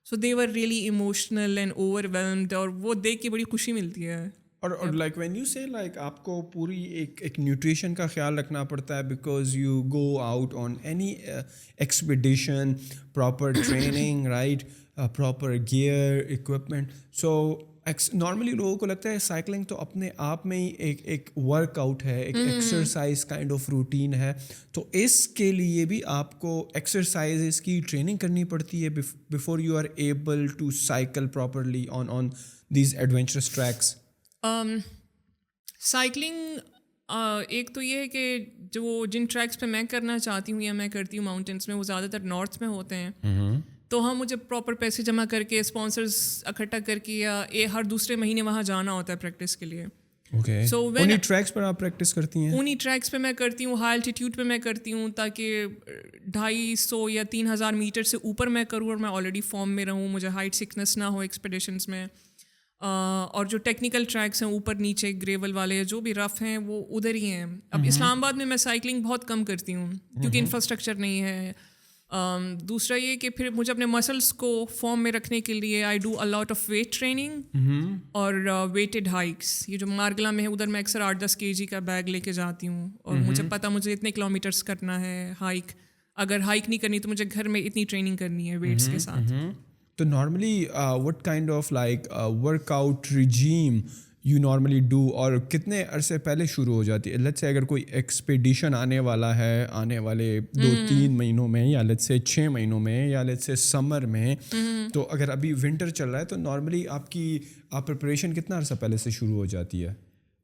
So they were really emotional and overwhelmed, اور وہ دیکھ کے بڑی خوشی ملتی ہے. اور like when you say like آپ کو پوری ایک نیوٹریشن کا خیال رکھنا پڑتا ہے, because you go out on any expedition, proper training, right, proper gear, equipment. So normally لوگوں کو لگتا ہے سائیکلنگ تو اپنے آپ میں ہی ایک ورک آؤٹ ہے, ایک ایکسرسائز کائنڈ آف روٹین ہے. تو اس کے لیے بھی آپ کو ایکسرسائزز کی ٹریننگ کرنی پڑتی ہے before you are able to cycle properly on these adventurous tracks. Cycling ایک تو یہ ہے کہ جو جن ٹریکس پہ میں کرنا چاہتی ہوں یا میں کرتی ہوں ماؤنٹینس میں, وہ زیادہ تر نارتھ میں ہوتے ہیں. تو ہاں مجھے پراپر پیسے جمع کر کے, اسپانسرز اکٹھا کر کے, یا ہر دوسرے مہینے وہاں جانا ہوتا ہے پریکٹس کے لیے. اوکے, سو انہی ٹریکس پر آپ پریکٹس کرتی ہیں؟ انہی ٹریکس پہ میں کرتی ہوں, ہائی الٹیٹیوڈ پہ میں کرتی ہوں, تاکہ 250 یا 3000 میٹر سے اوپر میں کروں اور میں آلریڈی فارم میں رہوں, مجھے ہائٹ سکنس نہ ہو ایکسپیڈیشنس میں. اور جو ٹیکنیکل ٹریکس ہیں اوپر نیچے گریول والے جو بھی رف ہیں وہ ادھر ہی ہیں. اب اسلام آباد میں سائیکلنگ بہت کم کرتی ہوں, کیونکہ انفراسٹرکچر نہیں ہے, دوسرا یہ کہ پھر مجھے اپنے مسلس کو فارم میں رکھنے کے لیے I do a lot of weight training اور ویٹڈ ہائکس. یہ جو مارگلا میں ہے ادھر میں اکثر 8-10 kg کا بیگ لے کے جاتی ہوں اور مجھے پتہ مجھے اتنے کلومیٹرس کرنا ہے ہائک. اگر ہائک نہیں کرنی تو مجھے گھر میں اتنی ٹریننگ کرنی ہے ویٹس کے ساتھ. تو normally what kind of like work out regime you normally do, اور کتنے عرصے پہلے شروع ہو جاتی ہے؟ لیٹس سے اگر کوئی ایکسپیڈیشن آنے والا ہے آنے والے 2-3 مہینوں میں, یا لیٹس سے 6 مہینوں میں, یا لیٹس سے سمر میں, تو اگر ابھی ونٹر چل رہا ہے تو نارملی آپ کی پریپریشن کتنا عرصہ پہلے سے شروع ہو جاتی ہے؟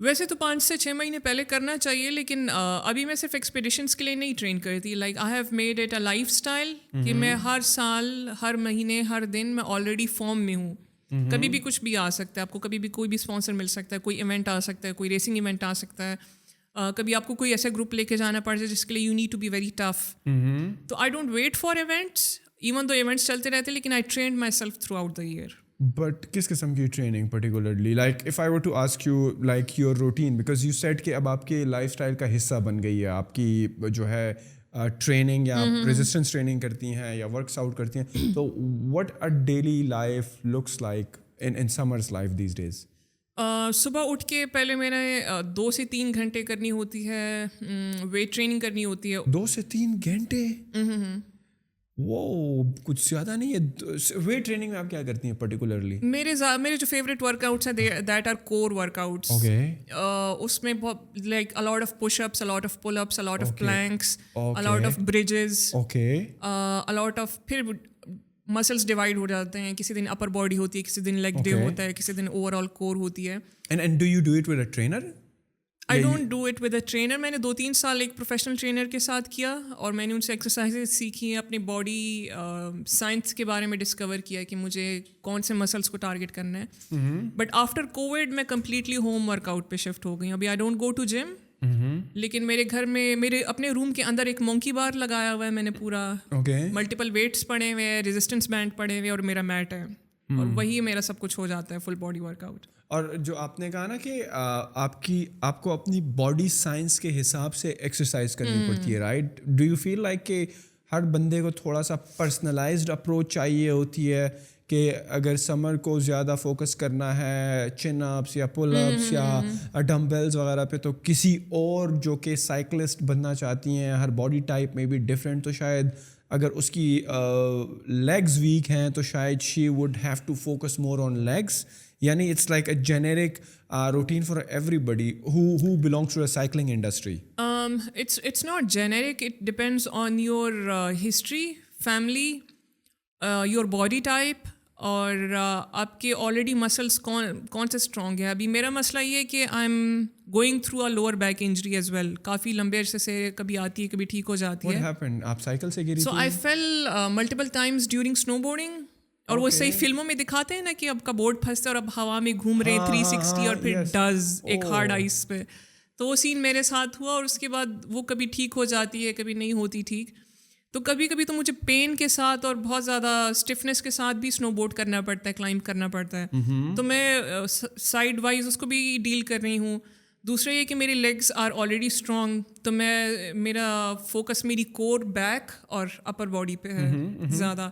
ویسے تو 5 سے 6 مہینے پہلے کرنا چاہیے, لیکن ابھی میں صرف ایکسپیڈیشنس کے لیے نہیں ٹرین کرتی. Like I have made it a life style کہ میں ہر سال, ہر مہینے, ہر دن میں آلریڈی فارم میں ہوں. کبھی بھی کچھ بھی آ سکتا ہے, آپ کو کبھی بھی کوئی بھی اسپانسر مل سکتا ہے, کوئی ایونٹ آ سکتا ہے, کوئی ریسنگ ایونٹ آ سکتا ہے, کبھی آپ کو کوئی ایسا گروپ لے کے جانا پڑ جائے جس کے لیے you need to be very tough. تو I don't wait for events, even though events چلتے رہتے, لیکن I trained myself throughout the year. But کس قسم کی training particularly? Like if I were to ask you like your routine, because you said کہ اب آپ کے لائف اسٹائل کا حصہ بن گئی ہے آپ کی جو ہے ٹریننگ, یا آپ ریزسٹنس ٹریننگ کرتی ہیں یا ورکس آؤٹ کرتی ہیں, تو what a daily life looks like in Samar's life these days? صبح اٹھ کے پہلے میں نے 2 سے 3 گھنٹے کرنی ہوتی ہے, ویٹ ٹریننگ کرنی ہوتی ہے. 2 سے 3 گھنٹے؟ وہ کچھ زیادہ نہیں ہے. ویٹ ٹریننگ میں آپ کیا کرتی ہیں پرٹیکولرلی؟ میرے جو فیوریٹ ورک آؤٹس ہیں that are core workouts. اس میں بہت like a lot of push ups, a lot of pull ups, a lot of planks, a lot of bridges, a lot of, پھر muscles divide ہو جاتے ہیں. کسی دن upper body ہوتی ہے, کسی دن لیگ ڈے ہوتا ہے, کسی دن اوور آل کور ہوتی ہے. And do you do it with a trainer? I don't do it with a trainer. میں نے 2-3 سال ایک پروفیشنل ٹرینر کے ساتھ کیا اور میں نے ان سے ایکسرسائزز سیکھی ہیں, اپنی باڈی سائنس کے بارے میں ڈسکور کیا کہ مجھے کون سے مسلس کو ٹارگیٹ کرنا ہے. بٹ آفٹر کووڈ میں کمپلیٹلی ہوم ورک آؤٹ پہ شفٹ ہو گئی. ابھی آئی ڈونٹ گو ٹو جم, لیکن میرے گھر میں میرے اپنے روم کے اندر ایک مونکی بار لگایا ہوا ہے میں نے پورا, ملٹیپل ویٹس پڑے ہوئے ہیں, ریزسٹنس بینڈ پڑے ہوئے, اور میرا میٹ ہے, اور وہی میرا سب کچھ ہو جاتا ہے, فل باڈی ورک آؤٹ. اور جو آپ نے کہا نا کہ آپ کو اپنی باڈی سائنس کے حساب سے ایکسرسائز کرنی پڑتی ہے, right? Do you feel like کہ ہر بندے کو تھوڑا سا پرسنلائزڈ اپروچ چاہیے ہوتی ہے کہ اگر سمر کو زیادہ فوکس کرنا ہے چن اپس یا پل اپس یا ڈمبلز وغیرہ پہ, تو کسی اور جو کہ سائیکلسٹ بننا چاہتی ہیں, ہر باڈی ٹائپ میں بھی ڈفرینٹ, تو شاید اگر اس کی لیگز ویک ہیں تو شاید she would have to focus more on legs. یعنی it's like a generic routine for everybody who belongs to a cycling industry. It's not generic. It depends on your history, family, your body type, اور آپ کے already muscles کون سے strong ہے. ابھی میرا مسئلہ یہ ہے کہ I am going through a lower back injury as well. کافی لمبے عرصے سے کبھی آتی ہے کبھی ٹھیک ہو جاتی ہے. آپ سائیکل سے گری؟ سو آئی فیل ملٹیپل ٹائمز ڈیورنگ اسنو بورڈنگ, اور وہ صحیح فلموں میں دکھاتے ہیں نا کہ اب کا بورڈ پھنستا ہے اور اب ہوا میں گھوم رہے 360 اور پھر ڈز ایک ہارڈ آئس پہ. تو وہ سین میرے ساتھ ہوا, اور اس کے بعد وہ کبھی ٹھیک ہو جاتی ہے کبھی نہیں ہوتی ٹھیک. تو کبھی کبھی تو مجھے پین کے ساتھ اور بہت زیادہ اسٹفنس کے ساتھ بھی اسنو بورڈ کرنا پڑتا ہے, کلائمب کرنا پڑتا ہے. تو میں سائڈ وائز اس کو بھی ڈیل کر رہی ہوں. دوسرا یہ کہ میری لیگس آر آلریڈی اسٹرانگ, تو میرا فوکس میری کور, بیک اور اپر باڈی پہ ہے زیادہ.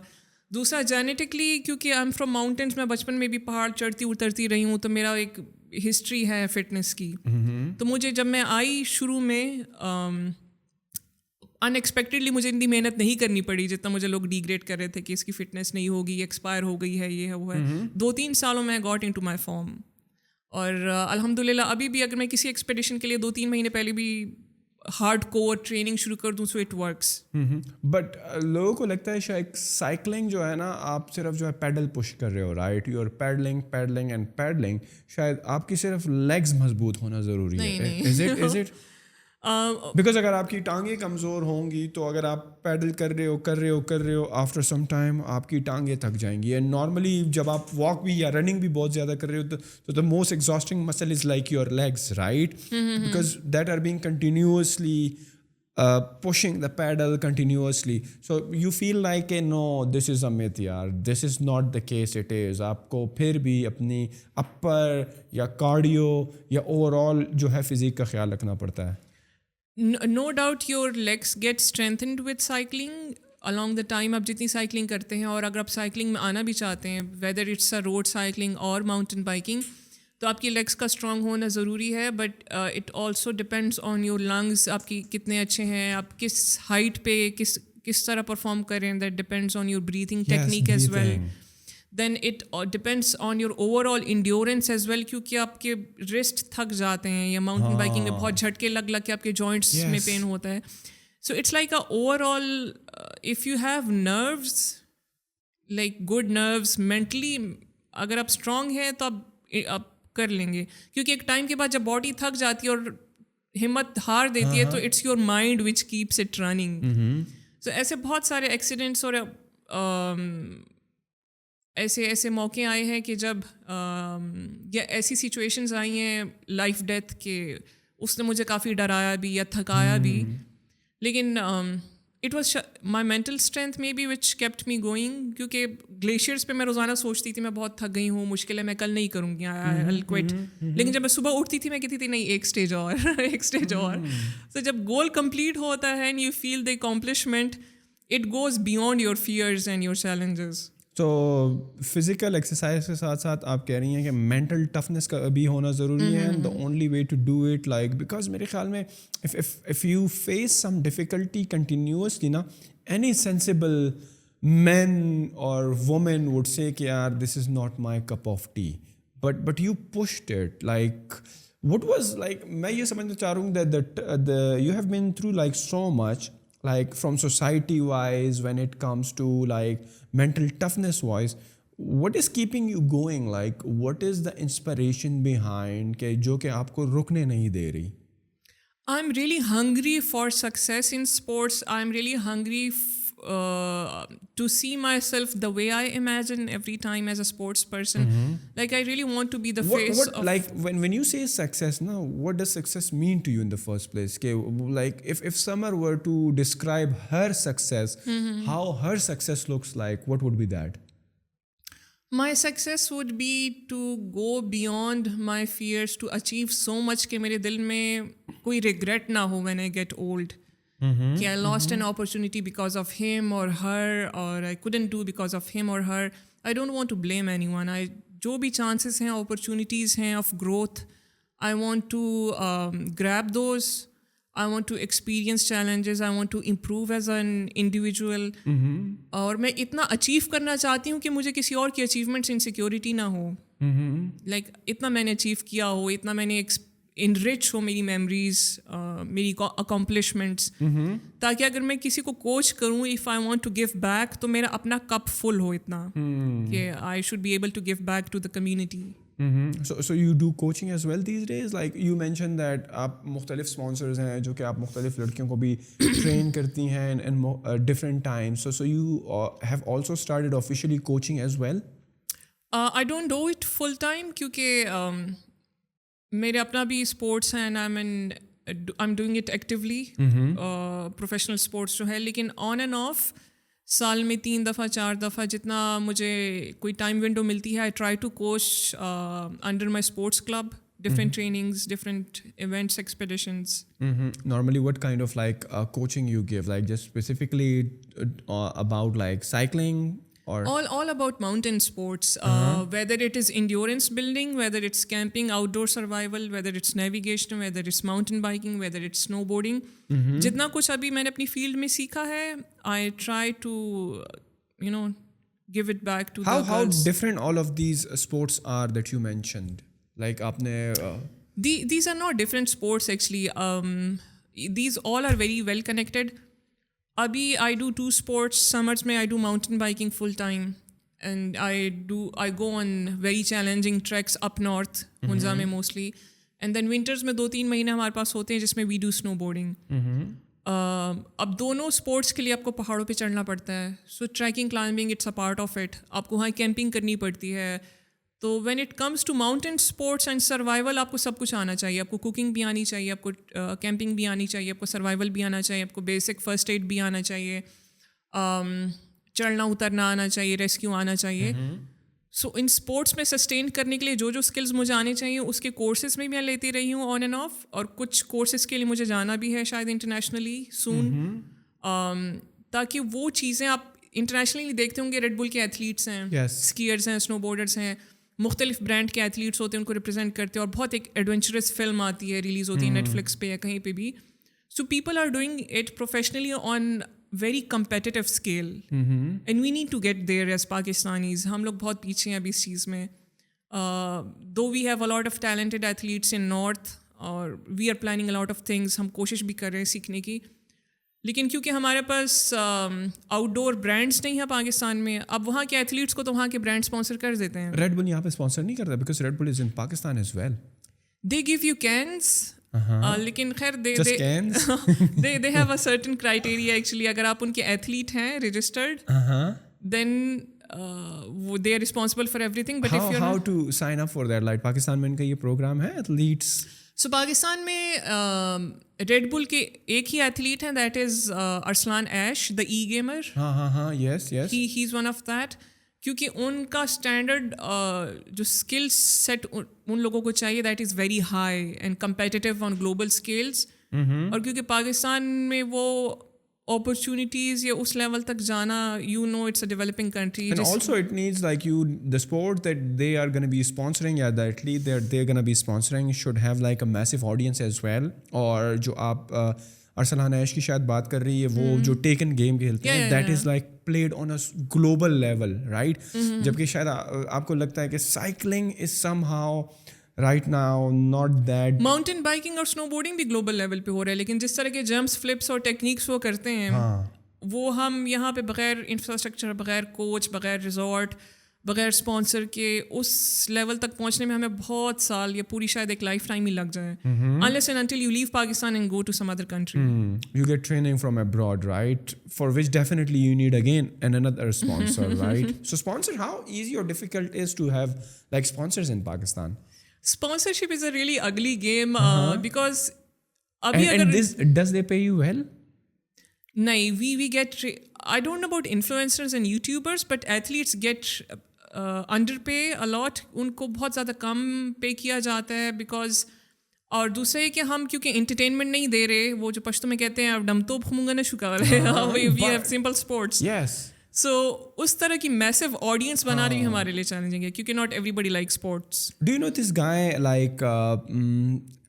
دوسرا جینیٹکلی, کیونکہ آئی ایم فرام ماؤنٹینس, میں بچپن میں بھی پہاڑ چڑھتی اترتی رہی ہوں, تو میرا ایک ہسٹری ہے فٹنس کی. تو مجھے جب میں آئی شروع میں ان ایکسپیکٹڈلی مجھے اتنی محنت نہیں کرنی پڑی جتنا مجھے لوگ ڈیگریڈ کر رہے تھے کہ اس کی فٹنس نہیں ہوگی, ایکسپائر ہو گئی ہے, یہ ہے وہ ہے. 2-3 سالوں میں got into my form, اور الحمد للہ ابھی بھی اگر میں کسی ایکسپیڈیشن کے لیے 2-3 مہینے پہلے بھی ہارڈ کور ٹریننگ شروع کر دوں سو اٹ ورکس. بٹ لوگوں کو لگتا ہے شاید سائیکلنگ جو ہے نا, آپ صرف جو ہے پیڈل پش کر رہے ہو, right? You are pedalling and pedalling. شاید آپ کی صرف لیگز مضبوط ہونا ضروری ہے. از اٹ بیکاز اگر آپ کی ٹانگیں کمزور ہوں گی تو اگر آپ پیڈل کر رہے ہو آفٹر سم ٹائم آپ کی ٹانگیں تھک جائیں گی. اینڈ نارملی جب آپ واک بھی یا رننگ بھی بہت زیادہ کر رہے ہو تو دا most exhausting muscle is like your legs, right? Because that are being continuously pushing the pedal continuously. So you feel like no, this is a myth yaar, this is not the case. It is. آپ کو پھر بھی اپنی اپر یا cardio یا over all جو ہے physique کا خیال رکھنا پڑتا ہے. No doubt your legs get strengthened with cycling. along the time آپ جتنی سائیکلنگ کرتے ہیں, اور اگر آپ سائیکلنگ میں آنا بھی چاہتے ہیں, whether it's a road cycling اور mountain biking, تو آپ کی لیگس کا اسٹرانگ ہونا ضروری ہے. But it also depends on your lungs, آپ کی کتنے اچھے ہیں, آپ کس ہائٹ پہ کس طرح پرفارم کریں. That depends on your breathing technique as well. Then it depends on your overall endurance as well, کیونکہ آپ کے رسٹ تھک جاتے ہیں, یا ماؤنٹین بائکنگ میں بہت جھٹکے لگ کے آپ کے جوائنٹس میں پین ہوتا ہے. So it's like a overall, if you have nerves, like good nerves mentally, اگر آپ اسٹرانگ ہیں تو آپ کر لیں گے. کیونکہ ایک ٹائم کے بعد جب باڈی تھک جاتی ہے اور ہمت ہار دیتی ہے, تو it's your mind which keeps it running. So ایسے بہت سارے ایکسیڈنٹس اور ایسے موقع آئے ہیں کہ جب یا ایسی سچویشنز آئی ہیں لائف ڈیتھ کے, اس نے مجھے کافی ڈرایا بھی یا تھکایا بھی. لیکن it was my mental strength maybe which kept me going, کیونکہ گلیشیئرس پہ میں روزانہ سوچتی تھی میں بہت تھک گئی ہوں, مشکل ہے, میں کل نہیں کروں گی, I'll quit. لیکن جب میں صبح اٹھتی تھی میں کہتی تھی نہیں, ایک اسٹیج اور ایک اسٹیج اور. تو جب گول کمپلیٹ ہوتا ہے and you feel the accomplishment, it goes beyond your fears and your challenges. تو فزیکل ایکسرسائز کے ساتھ ساتھ آپ کہہ رہی ہیں کہ مینٹل ٹفنس کا بھی ہونا ضروری ہے. And the only way to do it, like because میرے خیال میں if you face some difficulty continuously نا, any sensible man or woman would say کہ یار this is not my cup of tea, but you pushed it. Like what was, like میں یہ سمجھنا چاہ رہا ہوں that you have been through like so much, like from society wise, when it comes to like mental toughness wise, what is keeping you going? Like what is the inspiration behind کہ جو کہ آپ کو رکنے نہیں دے رہی؟ I'm really hungry for success in sports. I'm really hungry to see myself the way I imagine every time as a sports person. Like I really want to be the face of... Like when you say success, now what does success mean to you in the first place? Like if Samar were to describe her success, how her success looks like, what would be that? My success would be to go beyond my fears, to achieve so much کہ میرے دل میں کوئی regret نہ ہو when I get old. کہ I lost an opportunity because of him or her, or I couldn't do because of him or her. I don't want to blame anyone. جو بھی chances ہیں, opportunities ہیں of growth, I want to grab those. I want to experience challenges. I want to improve as an individual. اور میں اتنا achieve کرنا چاہتی ہوں کہ مجھے کسی اور کی اچیومنٹس انسیکیورٹی نہ ہو. لائک اتنا میں نے اچیو کیا ہو, اتنا میں نے انرچ ہو میری میموریز, میری اکمپلشمنٹس, تاکہ اگر میں کسی کو کوچ کروں, if I want to give back, تو میرا اپنا کپ فل ہو اتنا کہ I should be able to give back to the community. So you do coaching as well these days? Like you mentioned that آپ مختلف sponsors ہیں جو کہ آپ مختلف لڑکیوں کو بھی train کرتی ہیں in different times. So you have also started officially coaching as well? I don't do it full time کیونکہ میرے اپنا بھی اسپورٹس ہیں and I'm doing it actively, professional sports جو ہے. لیکن on and off سال میں 3 دفعہ 4 دفعہ جتنا مجھے کوئی ٹائم ونڈو ملتی ہے, I try to coach under my sports club, different trainings, different events, expeditions. Normally what kind of like coaching you give, like just specifically about like cycling or all about mountain sports, whether it is endurance building, whether it's camping, outdoor survival, whether it's navigation, whether it's mountain biking, whether it's snowboarding. جتنا کچھ ابھی میں نے اپنی field میں سیکھا ہے, I try to give it back to the girls. How different all of these sports are that you mentioned? Like aapne these are not different sports actually. These all are very well connected. Abhi I do 2 sports. Summers mein I do mountain biking full time, and I go on very challenging treks up north, Hunza mein mostly, and then winters mein 2-3 mahine hamare paas hote hain jisme we do snowboarding. اب دونوں sports کے لیے آپ کو پہاڑوں پہ چڑھنا پڑتا ہے. So trekking climbing it's a part of it. آپ کو وہاں کیمپنگ کرنی پڑتی ہے. تو when it comes to mountain sports and survival, آپ کو سب کچھ آنا چاہیے. آپ کو کوکنگ بھی آنی چاہیے, آپ کو کیمپنگ بھی آنی چاہیے, آپ کو سروائول بھی آنا چاہیے, آپ کو بیسک فرسٹ ایڈ بھی آنا چاہیے, چڑھنا اترنا آنا چاہیے, ریسکیو آنا چاہیے. سو ان اسپورٹس میں سسٹین کرنے کے لیے جو اسکلز مجھے آنے چاہیے اس کے کورسز میں لیتی رہی ہوں آن اینڈ آف, اور کچھ کورسز کے لیے مجھے جانا بھی ہے شاید انٹرنیشنلی سون, تاکہ وہ چیزیں آپ انٹرنیشنلی دیکھتے ہوں گے. ریڈ بل کے ایتھلیٹس ہیں, اسکیئرز ہیں, اسنو بورڈرز ہیں, مختلف برانڈ کے ایتھلیٹس ہوتے ہیں, ان کو ریپرزینٹ کرتے ہیں, اور بہت ایک ایڈونچرس فلم آتی ہے, ریلیز ہوتی ہے نیٹ فلکس پہ یا کہیں پہ بھی. So people are doing it professionally on very competitive scale, and we need to get there as Pakistanis. ہم لوگ بہت پیچھے ہیں ابھی اس چیز میں. Though we have a lot of talented athletes in north, اور we are planning a lot of things. ہم کوشش بھی کر رہے ہیں سیکھنے کی, لیکن کیونکہ ہمارے پاس آؤٹ ڈور برانڈس نہیں ہیں پاکستان میں. اب وہاں کے ایتھلیٹس کو تو وہاں کے برانڈ اسپانسر کر دیتے ہیں. ریڈ بل یہاں پہ اسپانسر نہیں کرتا because Red Bull is in Pakistan as well. They give you cans, لیکن خیر they have a certain criteria actually. اگر آپ ان کے ایتھلیٹ ہیں registered, then they are responsible for everything. But if you're how to sign up for that, like Pakistan میں ان کا یہ پروگرام ہے ایتھلیٹس. سو پاکستان میں ریڈ بل کے ایک ہی ایتھلیٹ ہیں, that is Arslan Ash, the e gamer. ہاں yes he is one of that. کیونکہ ان کا اسٹینڈرڈ جو اسکل سیٹ ان لوگوں کو چاہیے, that is very high and competitive on global scales. اور کیونکہ پاکستان میں وہ opportunities یا اس لیول تک جانا, you know it's a developing country. And also it needs like the sport that they are going to be sponsoring, yeah, the athlete they're going to be sponsoring should have like a massive audience as well. اور جو آپ ارسلان ایش کی شاید بات کر رہی ہے, وہ جو ٹیکن گیم کھیلتے ہیں, that is like played on a global level, right? جبکہ شاید آپ کو لگتا ہے کہ cycling is somehow right now not that. Mountain biking اور اسنو بورڈنگ بھی گلوبل لیول پہ ہو رہا ہے, لیکن جس طرح کے جمپس, فلپس اور ٹیکنیکس وہ کرتے ہیں, وہ ہم یہاں پہ بغیر انفراسٹرکچر, بغیر کوچ, بغیر ریزورٹ, بغیر اسپانسر کے اس لیول تک پہنچنے میں ہمیں بہت سال یا پوری شاید ایک لائف ٹائم ہی لگ جائے, unless and until you leave Pakistan and go to some other country. You get training from abroad, right? For which definitely you need again another sponsor, right? So sponsor, how easy or difficult is to have like sponsors in Pakistan? Sponsorship is a really ugly game because and this, does they pay you well? Nahin, we get, I don't know about influencers and YouTubers, but athletes get underpay a lot. ان کو بہت زیادہ کم پے کیا جاتا ہے because, اور دوسرے کہ ہم کیونکہ انٹرٹینمنٹ نہیں دے رہے, وہ جو پشتو میں کہتے ہیں ڈم تو بھمونگا نہ شکار ہے, we have simple sports. Yes. سو اس طرح کی میسو آڈینس بنا رہی ہمارے لیے چیلنجنگ ہے, کیونکہ not everybody like sports. Do you know this guy like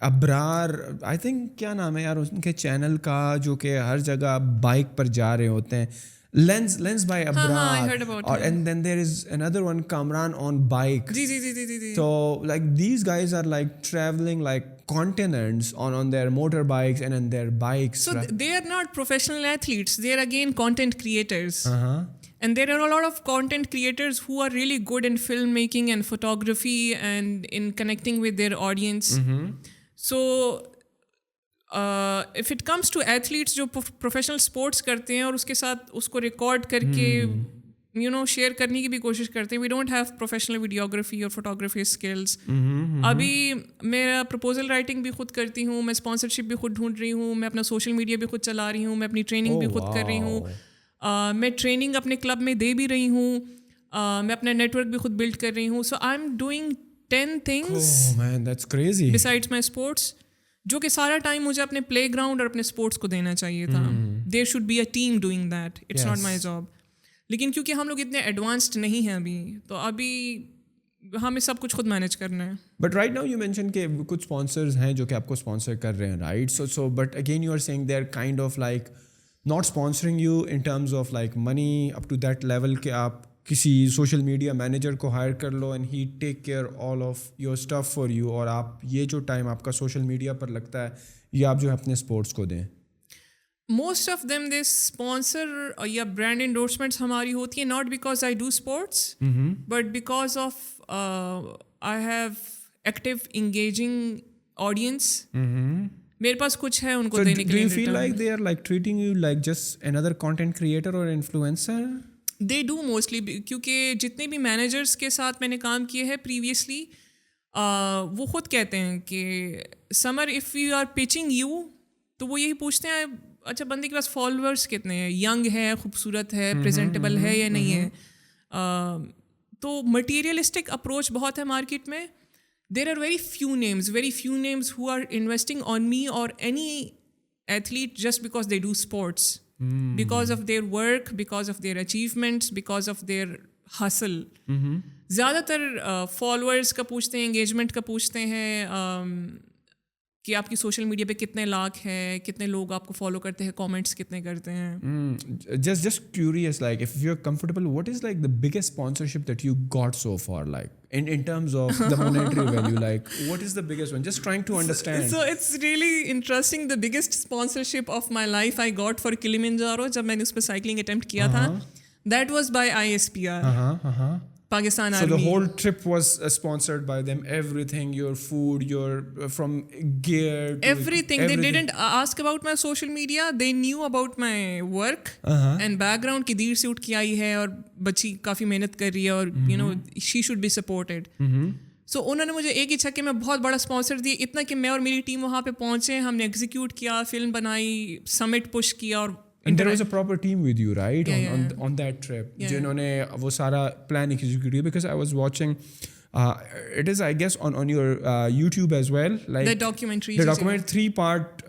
Abrar, I think کیا نام ہے یار ان کے چینل کا, جو کہ ہر جگہ بائک پر جا رہے ہوتے ہیں, لینس بائی ابرار, اور اینڈ دین دیر از اندر ون کامران آن بائک. جی. So like these guys are like traveling like continents on their motorbikes and on their bikes. So they are not professional athletes, they are again content creators. And there are a lot of content creators who are really good in filmmaking and photography and in connecting with their audience. So if it comes to athletes جو professional sports کرتے ہیں اور اس کے ساتھ اس کو record کر کے share کرنے کی بھی کوشش کرتے ہیں, we don't have professional videography اور photography skills. ابھی میرا proposal writing بھی خود کرتی ہوں, میں sponsorship بھی خود ڈھونڈ رہی ہوں, میں اپنا social media بھی خود چلا رہی ہوں, میں اپنی training بھی خود کر رہی ہوں, میں ٹریننگ اپنے کلب میں دے بھی رہی ہوں, میں اپنا نیٹ ورک بھی خود بلڈ کر رہی ہوں. So I am doing 10 things besides my sports, جو کہ سارا ٹائم مجھے اپنے پلے گراؤنڈ اور اپنے اسپورٹس کو دینا چاہیے تھا. There should be a team doing that, it's not my job. لیکن کیونکہ ہم لوگ اتنے ایڈوانسڈ نہیں ہیں ابھی, تو ابھی ہمیں سب کچھ خود مینیج کرنا ہے. But right now you mention کہ کچھ اسپانسرز ہیں جو کہ آپ کو اسپانسر کر رہے ہیں, right? So but again you are seeing they are kind of like not sponsoring you in terms of like money up to that level کہ آپ کسی سوشل میڈیا مینیجر کو ہائر کر لو and he take care all of your stuff for you, اور آپ یہ جو time آپ کا سوشل میڈیا پر لگتا ہے یہ آپ جو ہے اپنے اسپورٹس کو دیں. Most of them they sponsor یا برانڈ انڈورسمنٹس ہماری ہوتی ہیں not because I do sports but because of I have active engaging audience. میرے پاس کچھ ہے ان کو دینے کے لیے. Do you feel like they are like treating you like just another content creator or influencer? They do mostly, کیونکہ جتنے بھی مینیجرس کے ساتھ میں نے کام کیے ہیں پریویسلی, وہ خود کہتے ہیں کہ Samar if you are pitching you, تو وہ یہی پوچھتے ہیں اچھا بندے کے پاس فالوورس کتنے ہیں, ینگ ہے, خوبصورت ہے, پریزنٹیبل ہے یا نہیں ہے. تو مٹیریلسٹک اپروچ بہت ہے مارکیٹ میں. There are very few names who are investing on me or any athlete just because they do sports. because of their work, because of their achievements, because of their hustle. زیادہ تر followers کا پوچھتے ہیں, engagement کا پوچھتے ہیں کہ آپ کی سوشل میڈیا پہ کتنے لاکھ ہیں, کتنے لوگ آپ کو فالو کرتے ہیں, کامنٹس کتنے کرتے ہیں. Just curious, like if you're comfortable, what is like the biggest sponsorship that you got so far, like in terms of the monetary value, like what is the biggest one? Just trying to understand. So it's really interesting. The biggest sponsorship of my life I got for Kilimanjaro جب میں نے اس پہ cycling attempt کیا تھا, that was by ISPR. Pakistan Army. So the whole trip was sponsored by them, everything, your food, your from gear to everything. They didn't ask about my social media. They knew about my work and background کہ دیر سے اٹھ کے آئی ہے اور بچی کافی محنت کر رہی ہے اور you know she should be supported. So انہوں نے مجھے ایک ہی چھکے میں بہت بڑا اسپانسر دیا, اتنا کہ میں اور میری ٹیم وہاں پہ پہنچے, ہم نے ایگزیکیوٹ کیا, فلم بنائی, سمٹ پش کیا. اور And there was a proper team with you, right? On that trip. جنہوں نے وہ سارا plan execute کیا, because I was watching, it is I guess on your YouTube as well. Like the documentary. The documentary 3-part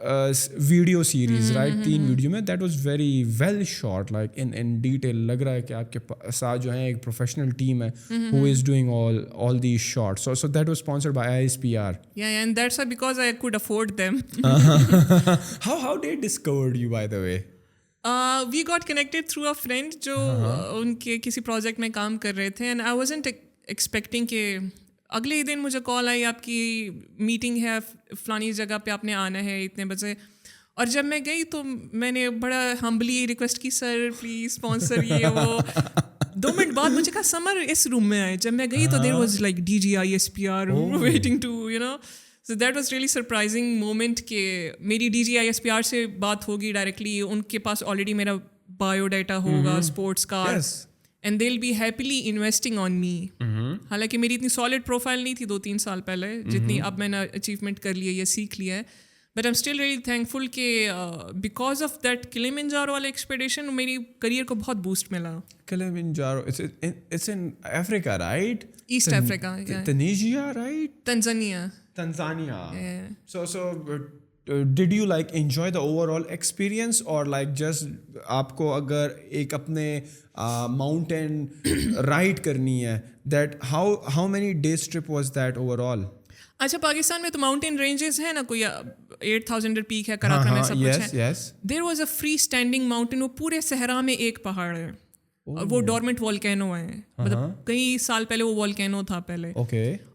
video series, right? 3 video میں. That was very well shot, like in detail. لگ رہا ہے کہ آپ کے ساتھ جو ہے ایک professional team ہے who is doing all these shots. So that was sponsored by ISPR. Yeah, and that's why because I could afford them. How they discovered you, by the way? We got connected through a friend جو ان کے کسی project میں کام کر رہے تھے, and I wasn't expecting کہ اگلے ہی دن مجھے کال آئی, آپ کی میٹنگ ہے فلانی جگہ پہ, آپ نے آنا ہے اتنے بجے. اور جب میں گئی تو میں نے بڑا ہمبلی ریکویسٹ کی, سر پلیز اسپانسر یہ وہ. 2 منٹ بعد مجھے کہا سمر اس روم میں آئے. جب میں گئی تو there was like DG ISPR waiting to you know. So that was really surprising moment کہ میری DG ISPR سے بات ہوگی ڈائریکٹلی, ان کے پاس آلریڈی میرا بایو ڈیٹا ہوگا اسپورٹس کا, and they will be happily investing on me. حالانکہ میری اتنی سالڈ پروفائل نہیں تھی 2-3 سال پہلے جتنی اب میں نے اچیومنٹ کر لیا یا سیکھ لیا ہے. But I am still really thankful کہ بیکاز آف دیٹ کلیمنجارو والا ایکسپیڈیشن میری کریئر کو بہت بوسٹ ملا. Kilimanjaro, it's in Africa, right? East Africa, yeah. Tunisia, right? Tanzania. Yeah. So did you like enjoy the overall experience, or like just آپ کو اگر ایک اپنے mountain ride کرنی ہے, that how many days trip was that overall? اچھا, پاکستان میں تو ماؤنٹین رینجز ہیں نا, کوئی 8,000 پیک ہے کراکرم میں, سب کچھ ہے. There was a free standing mountain, وہ پورے صحرا میں ایک پہاڑ ہے, اور وہ ڈورمنٹ والکینو ہے, مطلب کئی سال پہلے وہ والکینو تھا پہلے.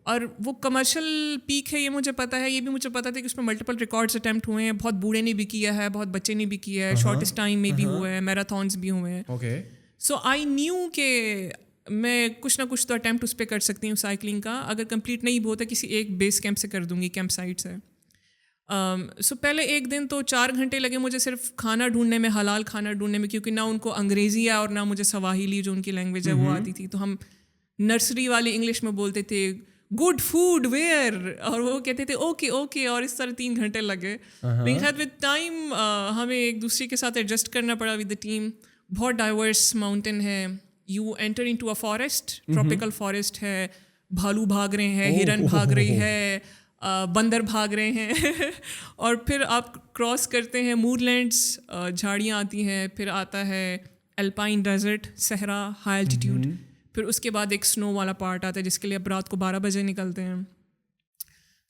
اور وہ کمرشل پیک ہے, یہ مجھے پتا ہے, یہ بھی مجھے پتا تھا کہ اس میں ملٹیپل ریکارڈس اٹیمپٹ ہوئے ہیں, بہت بوڑھے نے بھی کیا ہے, بہت بچے نے بھی کیا ہے, شارٹیسٹ ٹائم میں بھی ہوئے ہیں, میراتھونس بھی ہوئے ہیں. سو آئی نیو کہ میں کچھ نہ کچھ تو اٹیمپٹ اس پہ کر سکتی ہوں سائیکلنگ کا, اگر کمپلیٹ نہیں بھی ہوتا کسی ایک بیس کیمپ سے کر دوں گی, کیمپ سائٹ سے. سو پہلے ایک دن تو 4 گھنٹے لگے مجھے صرف کھانا ڈھونڈنے میں, حلال کھانا ڈھونڈنے میں, کیونکہ نہ ان کو انگریزی ہے اور نہ مجھے سواحیلی جو ان کی لینگویج ہے وہ آتی تھی. تو ہم نرسری والے انگلش میں بولتے تھے گڈ فوڈ ویئر, اور وہ کہتے تھے اوکے, اور اس طرح 3 گھنٹے لگے. لیکن ود ٹائم ہمیں ایک دوسرے کے ساتھ ایڈجسٹ کرنا پڑا ود دا ٹیم. بہت ڈائیورس ماؤنٹین ہے, you enter into a forest, tropical forest ہے, بھالو بھاگ رہے ہیں, ہرن بھاگ رہی ہے, بندر بھاگ رہے ہیں, اور پھر آپ کراس کرتے ہیں مور لینڈس, جھاڑیاں آتی ہیں, پھر آتا ہے الپائن ڈیزرٹ, صحرا, ہائی الٹیٹیوڈ, پھر اس کے بعد ایک سنو والا پارٹ آتا ہے جس کے لیے اب رات کو 12 بجے نکلتے ہیں.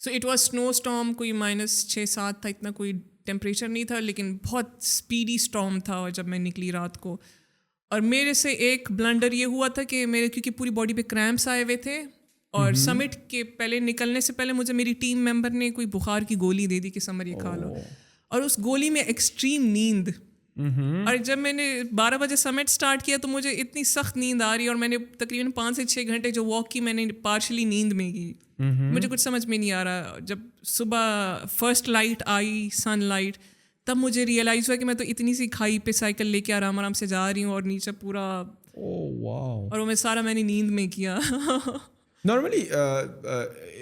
سو اٹ واز سنو اسٹارم, کوئی -6-7 تھا, اتنا کوئی ٹیمپریچر نہیں تھا, لیکن بہت اسپیڈی اسٹارم تھا جب میں نکلی رات کو. اور میرے سے ایک بلنڈر یہ ہوا تھا کہ میرے کیونکہ پوری باڈی پہ کریمپس آئے ہوئے تھے, اور سمٹ کے پہلے نکلنے سے پہلے مجھے میری ٹیم ممبر نے کوئی بخار کی گولی دے دی کہ سمر یہ کھا لو, اور اس گولی میں ایکسٹریم نیند. اور جب میں نے 12 بجے سمٹ اسٹارٹ کیا تو مجھے اتنی سخت نیند آ رہی, اور میں نے تقریباً 5 سے 6 گھنٹے جو واک کی میں نے پارشلی نیند میں کی. مجھے کچھ سمجھ میں نہیں آ رہا. جب صبح فرسٹ لائٹ آئی, سن لائٹ, تب مجھے ریئلائز ہوا کہ میں تو اتنی سی کھائی پہ سائیکل لے کے آرام سے جا رہی ہوں, اور نیچے پورا, اور وہ میں سارا میں نے نیند میں کیا. Normally,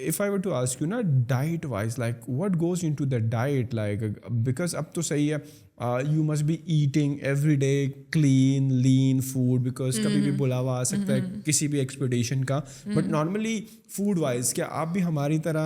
if I were to ask you, na, diet-wise, like what goes into the diet? Like, because ab to sahi hai, you must be eating every day clean, lean food because kabhi bhi bulawa aa sakta hai kisi bhi expedition ka. But normally, food-wise, kya aap bhi hamari tarah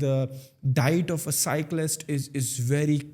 the diet of a cyclist is very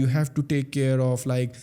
you have to take care of like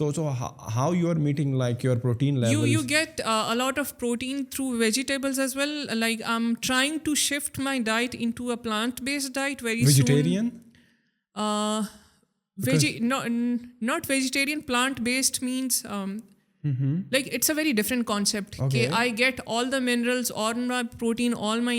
So how you are meeting like your protein levels? You get a lot of protein through vegetables as well. Like I'm trying to shift my diet into a plant-based diet very vegetarian? Vegetarian? Not vegetarian. Plant-based means like it's a very different concept. Okay. I get all the minerals, all my protein, all my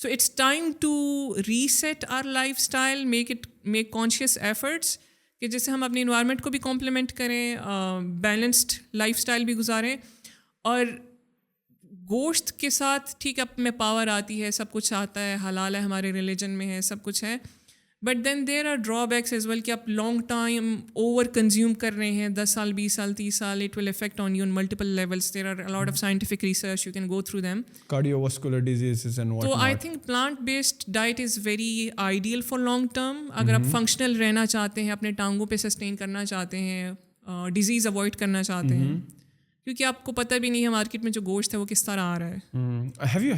So it's time to reset our lifestyle, make conscious efforts کہ جیسے ہم اپنی environment کو بھی complement کریں, balanced life style بھی گزاریں. اور گوشت کے ساتھ ٹھیک ہے میں پاور آتی ہے, سب کچھ آتا ہے, حلال ہے, ہمارے ریلیجن میں ہے, سب کچھ ہے, but then there are drawbacks as well کہ آپ لانگ ٹائم اوور کنزیوم کر رہے ہیں, 10 سال 20 سال 30 سال, it will affect on you in multiple levels. There are a lot of scientific research, you can go through them. Cardiovascular diseases and what تو not. I think plant based diet is very ideal for long term. اگر آپ functional رہنا چاہتے ہیں, اپنے ٹانگوں پہ sustain کرنا چاہتے ہیں, ڈیزیز اوائڈ کرنا چاہتے ہیں, کیونکہ آپ کو پتہ بھی نہیں ہے مارکیٹ میں جو گوشت ہے وہ کس طرح آ رہا ہے.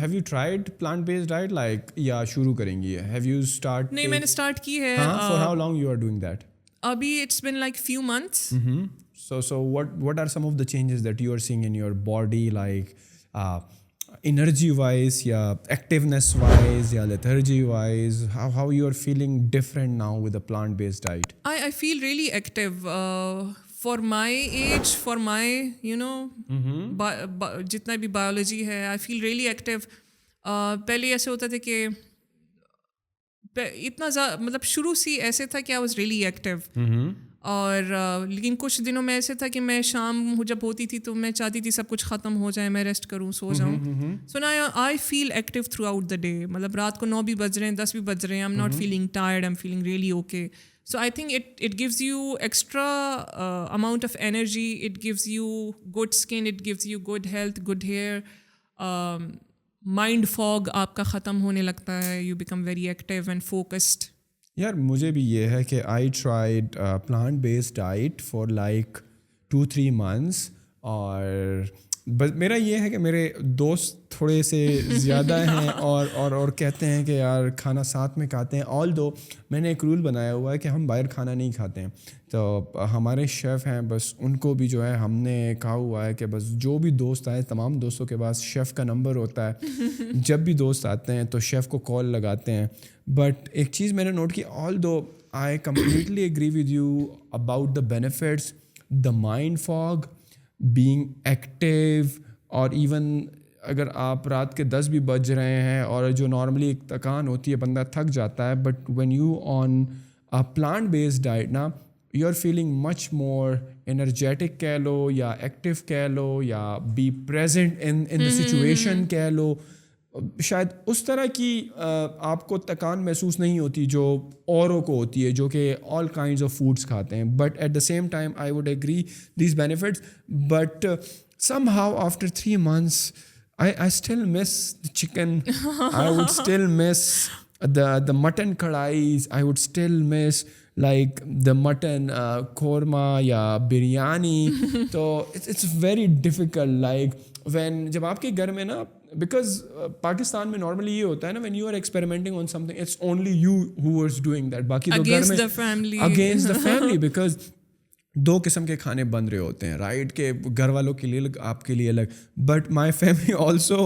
Have you tried plant-based diet like یا شروع کریں گی؟ Have you started? نہیں, میں نے اسٹارٹ کی ہے. For how long you are doing that? ابھی it's been like few months. So what are some of the changes that you are seeing in your body, like energy wise یا activeness wise یا lethargy wise? How you are feeling different now with the plant-based diet? I feel really active. For my age, for my, you know, جتنا بھی biology ہے, I feel really active. پہلے ایسے ہوتا تھا کہ اتنا مطلب شروع سے ایسے تھا کہ I was really active. اور لیکن کچھ دنوں میں ایسے تھا کہ میں شام جب ہوتی تھی تو میں چاہتی تھی سب کچھ ختم ہو جائے, میں ریسٹ کروں, سو جاؤں. سو نا I feel active throughout the day. مطلب رات کو 9 بھی بج رہے ہیں, 10 بھی بج رہے ہیں, آئی am not feeling tired, I am feeling really okay. So I think it gives you extra amount of energy, it gives you good skin, it gives you good health, good hair, mind fog آپ کا ختم ہونے لگتا ہے, you become very active and focused. یار مجھے بھی یہ ہے کہ I tried plant-based diet for like 2-3 months, اور میرا یہ ہے کہ میرے دوست تھوڑے سے زیادہ ہیں اور کہتے ہیں کہ یار کھانا ساتھ میں کھاتے ہیں. آل دو میں نے ایک رول بنایا ہوا ہے کہ ہم باہر کھانا نہیں کھاتے ہیں. تو ہمارے شیف ہیں, بس ان کو بھی جو ہے ہم نے کہا ہوا ہے کہ بس جو بھی دوست آئے, تمام دوستوں کے پاس شیف کا نمبر ہوتا ہے, جب بھی دوست آتے ہیں تو شیف کو کال لگاتے ہیں. بٹ ایک چیز میں نے نوٹ کی, although I completely agree with you about the benefits, the mind fog, being active, اور ایون اگر آپ رات کے 10 بھی بج رہے ہیں اور جو نارملی ایک تھکان ہوتی ہے, بندہ تھک جاتا ہے, but when you on plant based diet نا, you are feeling much more energetic کہہ لو یا ایکٹیو کہہ لو یا be present in the situation کہہ لو. شاید اس طرح کی آپ کو تکان محسوس نہیں ہوتی جو اوروں کو ہوتی ہے جو کہ آل کائنڈز آف فوڈس کھاتے ہیں. But at the same time I would agree these benefits, but somehow after 3 months I still miss the chicken. I would still miss the mutton kadais. I would still miss like the mutton korma ya biryani. So it's very difficult, like when jab aapke ghar mein na, because Pakistan mein normally ye hota hai na, when you are experimenting on something, it's only you who is doing that. Baki to ghar mein against the family because 2 قسم کے کھانے بن رہے ہوتے ہیں, right, کہ گھر والوں کے لیے الگ, آپ کے لیے الگ. But my family also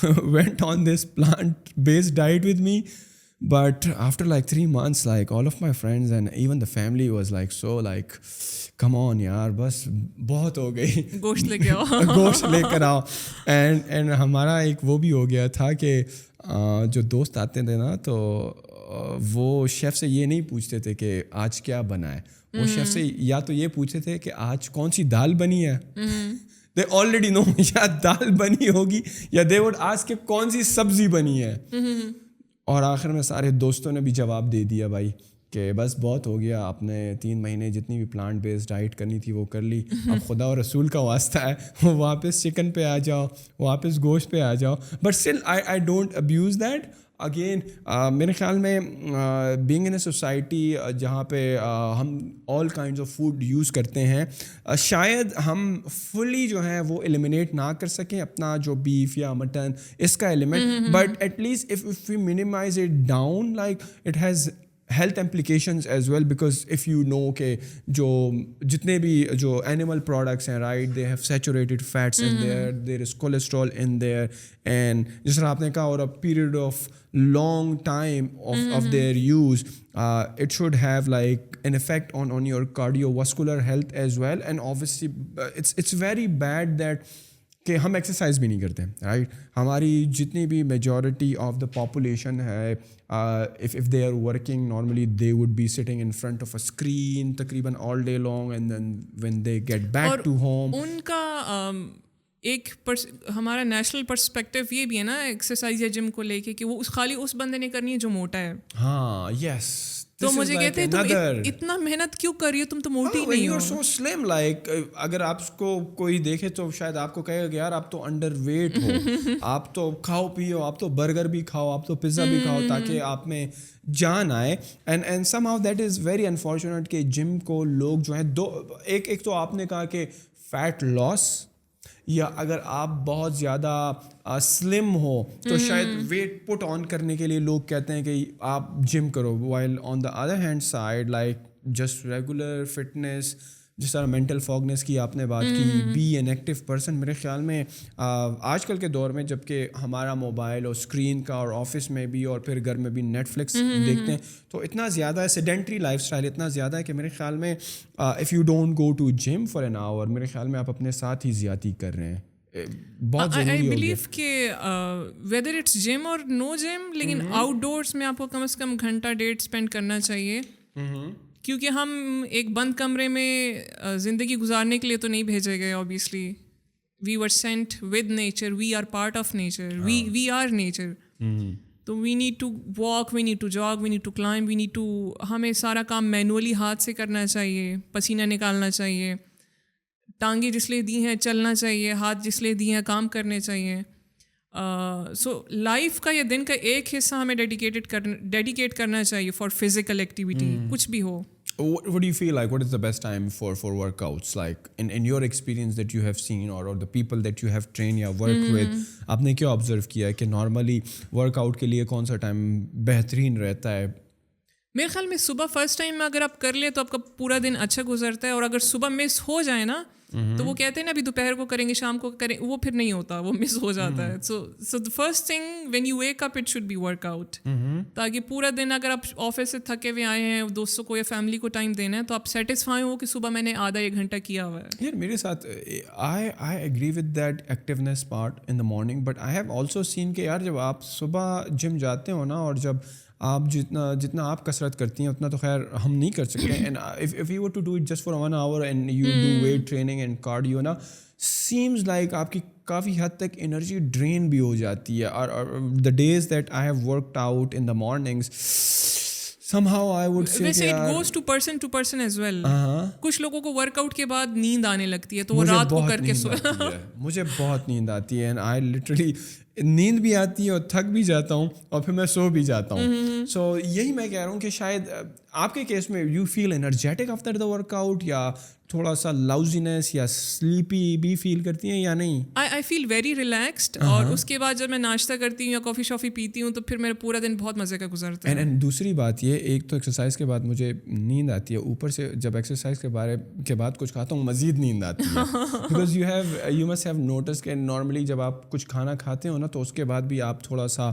went on this planet based diet with me, but after like 3 months like all of my friends and even the family was like so like come on یار بس بہت ہو گئی, گوشت لے کے آؤ, گوشت لے کر آؤ. اینڈ ہمارا ایک وہ بھی ہو گیا تھا کہ جو دوست آتے تھے نا, تو وہ شیف سے یہ نہیں پوچھتے تھے کہ آج کیا بنا ہے, وہ شیف سے یا تو یہ پوچھتے تھے کہ آج کون سی دال بنی ہے, دے آلریڈی نو یا دال بنی ہوگی, یا دے وڈ آسک کہ کون سی سبزی بنی ہے. اور آخر میں سارے دوستوں نے بھی جواب دے دیا بھائی کہ بس بہت ہو گیا, آپ نے 3 مہینے جتنی بھی پلانٹ بیسڈ ڈائٹ کرنی تھی وہ کر لی, اب خدا اور رسول کا واسطہ ہے واپس چکن پہ آ جاؤ, واپس گوشت پہ آ جاؤ. But still I don't abuse that. Again میرے خیال میں بینگ ان اے سوسائٹی جہاں پہ ہم all kinds of food use کرتے ہیں, شاید ہم فلی جو ہے وہ ایلیمینیٹ نہ کر سکیں اپنا جو بیف یا مٹن اس کا element, but at least if we minimize it down, like it has health implications as well, because if you know کہ جو جتنے بھی جو animal products ہیں, right, they have saturated fats in there is cholesterol in there, and جس طرح آپ نے کہا اور a period of long time of their use, it should have like an effect on your cardiovascular health as well. And obviously it's very bad that کہ ہم exercise بھی نہیں کرتے رائٹ. ہماری جتنی بھی میجورٹی آف دا پاپولیشن ہے if they are working normally they would be sitting in front of a screen تقریباً all day long and then when they get back to home. ان کا ایک ہمارا نیشنل پرسپیکٹیو یہ بھی ہے نا exercise یا جم کو لے کے کہ وہ خالی اس بندے نے کرنی ہے جو موٹا ہے. ہاں یس. تو مجھے کہتے ہیں تم اتنا محنت کیوں کر رہی ہو, تم تو موٹی نہیں ہو. سو سلم لائک اگر آپ کو کوئی دیکھے تو شاید آپ کو کہے گا یار آپ تو انڈر ویٹ ہو, آپ تو کھاؤ پیو, آپ تو برگر بھی کھاؤ, آپ تو پیزا بھی کھاؤ تاکہ آپ میں جان آئے. And some how that is very unfortunate کہ جم کو لوگ جو ہیں ایک تو آپ نے کہا کہ فیٹ لاس, یا اگر آپ بہت زیادہ سلم ہو تو شاید ویٹ پٹ آن کرنے کے لیے لوگ کہتے ہیں کہ آپ جم کرو. While on the other hand side like just regular fitness, جس طرح مینٹل فاگنس کی آپ نے بات کی, بی این ایکٹیو پرسن. میرے خیال میں آج کل کے دور میں جب کہ ہمارا موبائل اور اسکرین کا اور آفس میں بھی اور پھر گھر میں بھی نیٹ فلکس دیکھتے ہیں تو اتنا زیادہ ہے, سیڈنٹری لائف اسٹائل اتنا زیادہ ہے کہ میرے خیال میں if you don't go to gym for an hour, میرے خیال میں آپ اپنے ساتھ ہی زیادتی کر رہے ہیں. بہت ضروری آئی ہو گیا بلیو کہ ویدر اٹس جم اور نو جم, لیکن آؤٹ ڈورس میں آپ کو کم از کم گھنٹہ ڈیڑھ اسپینڈ کرنا چاہیے, کیونکہ ہم ایک بند کمرے میں زندگی گزارنے کے لیے تو نہیں بھیجے گئے. Obviously we were sent with nature, we are part of nature, we are nature. تو we need to walk, we need to jog, we need to climb, we need to, ہمیں سارا کام مینولی ہاتھ سے کرنا چاہیے, پسینہ نکالنا چاہیے, ٹانگیں جس لیے دی ہیں چلنا چاہیے, ہاتھ جس لیے دی ہیں کام کرنے چاہیے. سو لائف کا یا دن کا ایک حصہ ہمیں ڈیڈیکیٹ کرنا چاہیے فار فزیکل ایکٹیویٹی, کچھ بھی ہو. What do you feel like? What is the best time for workouts? Like in your experience that you have seen or the people that you have trained یا worked with, آپ نے کیا observe کیا ہے کہ normally workout کے لیے کون سا ٹائم بہترین رہتا ہے؟ میرے خیال میں صبح فرسٹ ٹائم میں اگر آپ کر لیں تو آپ کا پورا دن اچھا گزرتا ہے, اور اگر صبح مس ہو جائے نا تو وہ کہتے ہیں نا ابھی دوپہر کو کریں گے شام کو کریں, وہ پھر نہیں ہوتا, وہ مس ہو جاتا ہے. So the first thing when you wake up it should be workout, تاکہ پورا دن اگر آپ آفس سے تھکے ہوئے آئے ہیں, دوستوں کو یا فیملی کو ٹائم دینا ہے, تو آپ سیٹسفائی ہو کہ صبح میں نے آدھا ایک گھنٹہ کیا ہوا ہے. یار میرے ساتھ I agree with that activeness part in the morning, but I have also seen کہ یار جب آپ صبح جم جاتے ہو نا, اور جب آپ جتنا آپ کسرت کرتی ہیں اتنا تو خیر ہم نہیں کر سکتے. And if you were to do it just for 1 hour and you do weight training and cardio نا, سیمز لائک آپ کی کافی حد تک انرجی ڈرین بھی ہو جاتی ہے. اور the days that I have worked out in the mornings somehow I would say ویسے it goes to person as well. کچھ لوگوں کو ورک آؤٹ کے بعد نیند آنے لگتی ہے تو وہ رات کو کر کے مجھے بہت نیند آتی ہے, اینڈ آئی لٹرلی نیند بھی آتی ہے اور تھک بھی جاتا ہوں اور پھر میں سو بھی جاتا ہوں. سو یہی میں کہہ رہا ہوں کہ شاید آپ کے کیس میں you feel energetic after the workout, یا تھوڑا سا لاؤزینس یا سلیپی بھی فیل کرتی ہیں یا نہیں؟ آئی فیل ویری ریلیکسڈ, اور اس کے بعد جب میں ناشتہ کرتی ہوں یا کافی شافی پیتی ہوں تو پھر میرا پورا دن بہت مزے کا گزرتا ہے. اینڈ دوسری بات یہ, ایک تو ایکسرسائز کے بعد مجھے نیند آتی ہے, اوپر سے جب ایکسرسائز کے بعد کچھ کھاتا ہوں مزید نیند آتی ہے. Because you must have notice کہ نارملی جب آپ کچھ کھانا کھاتے ہو نا تو اس کے بعد بھی آپ تھوڑا سا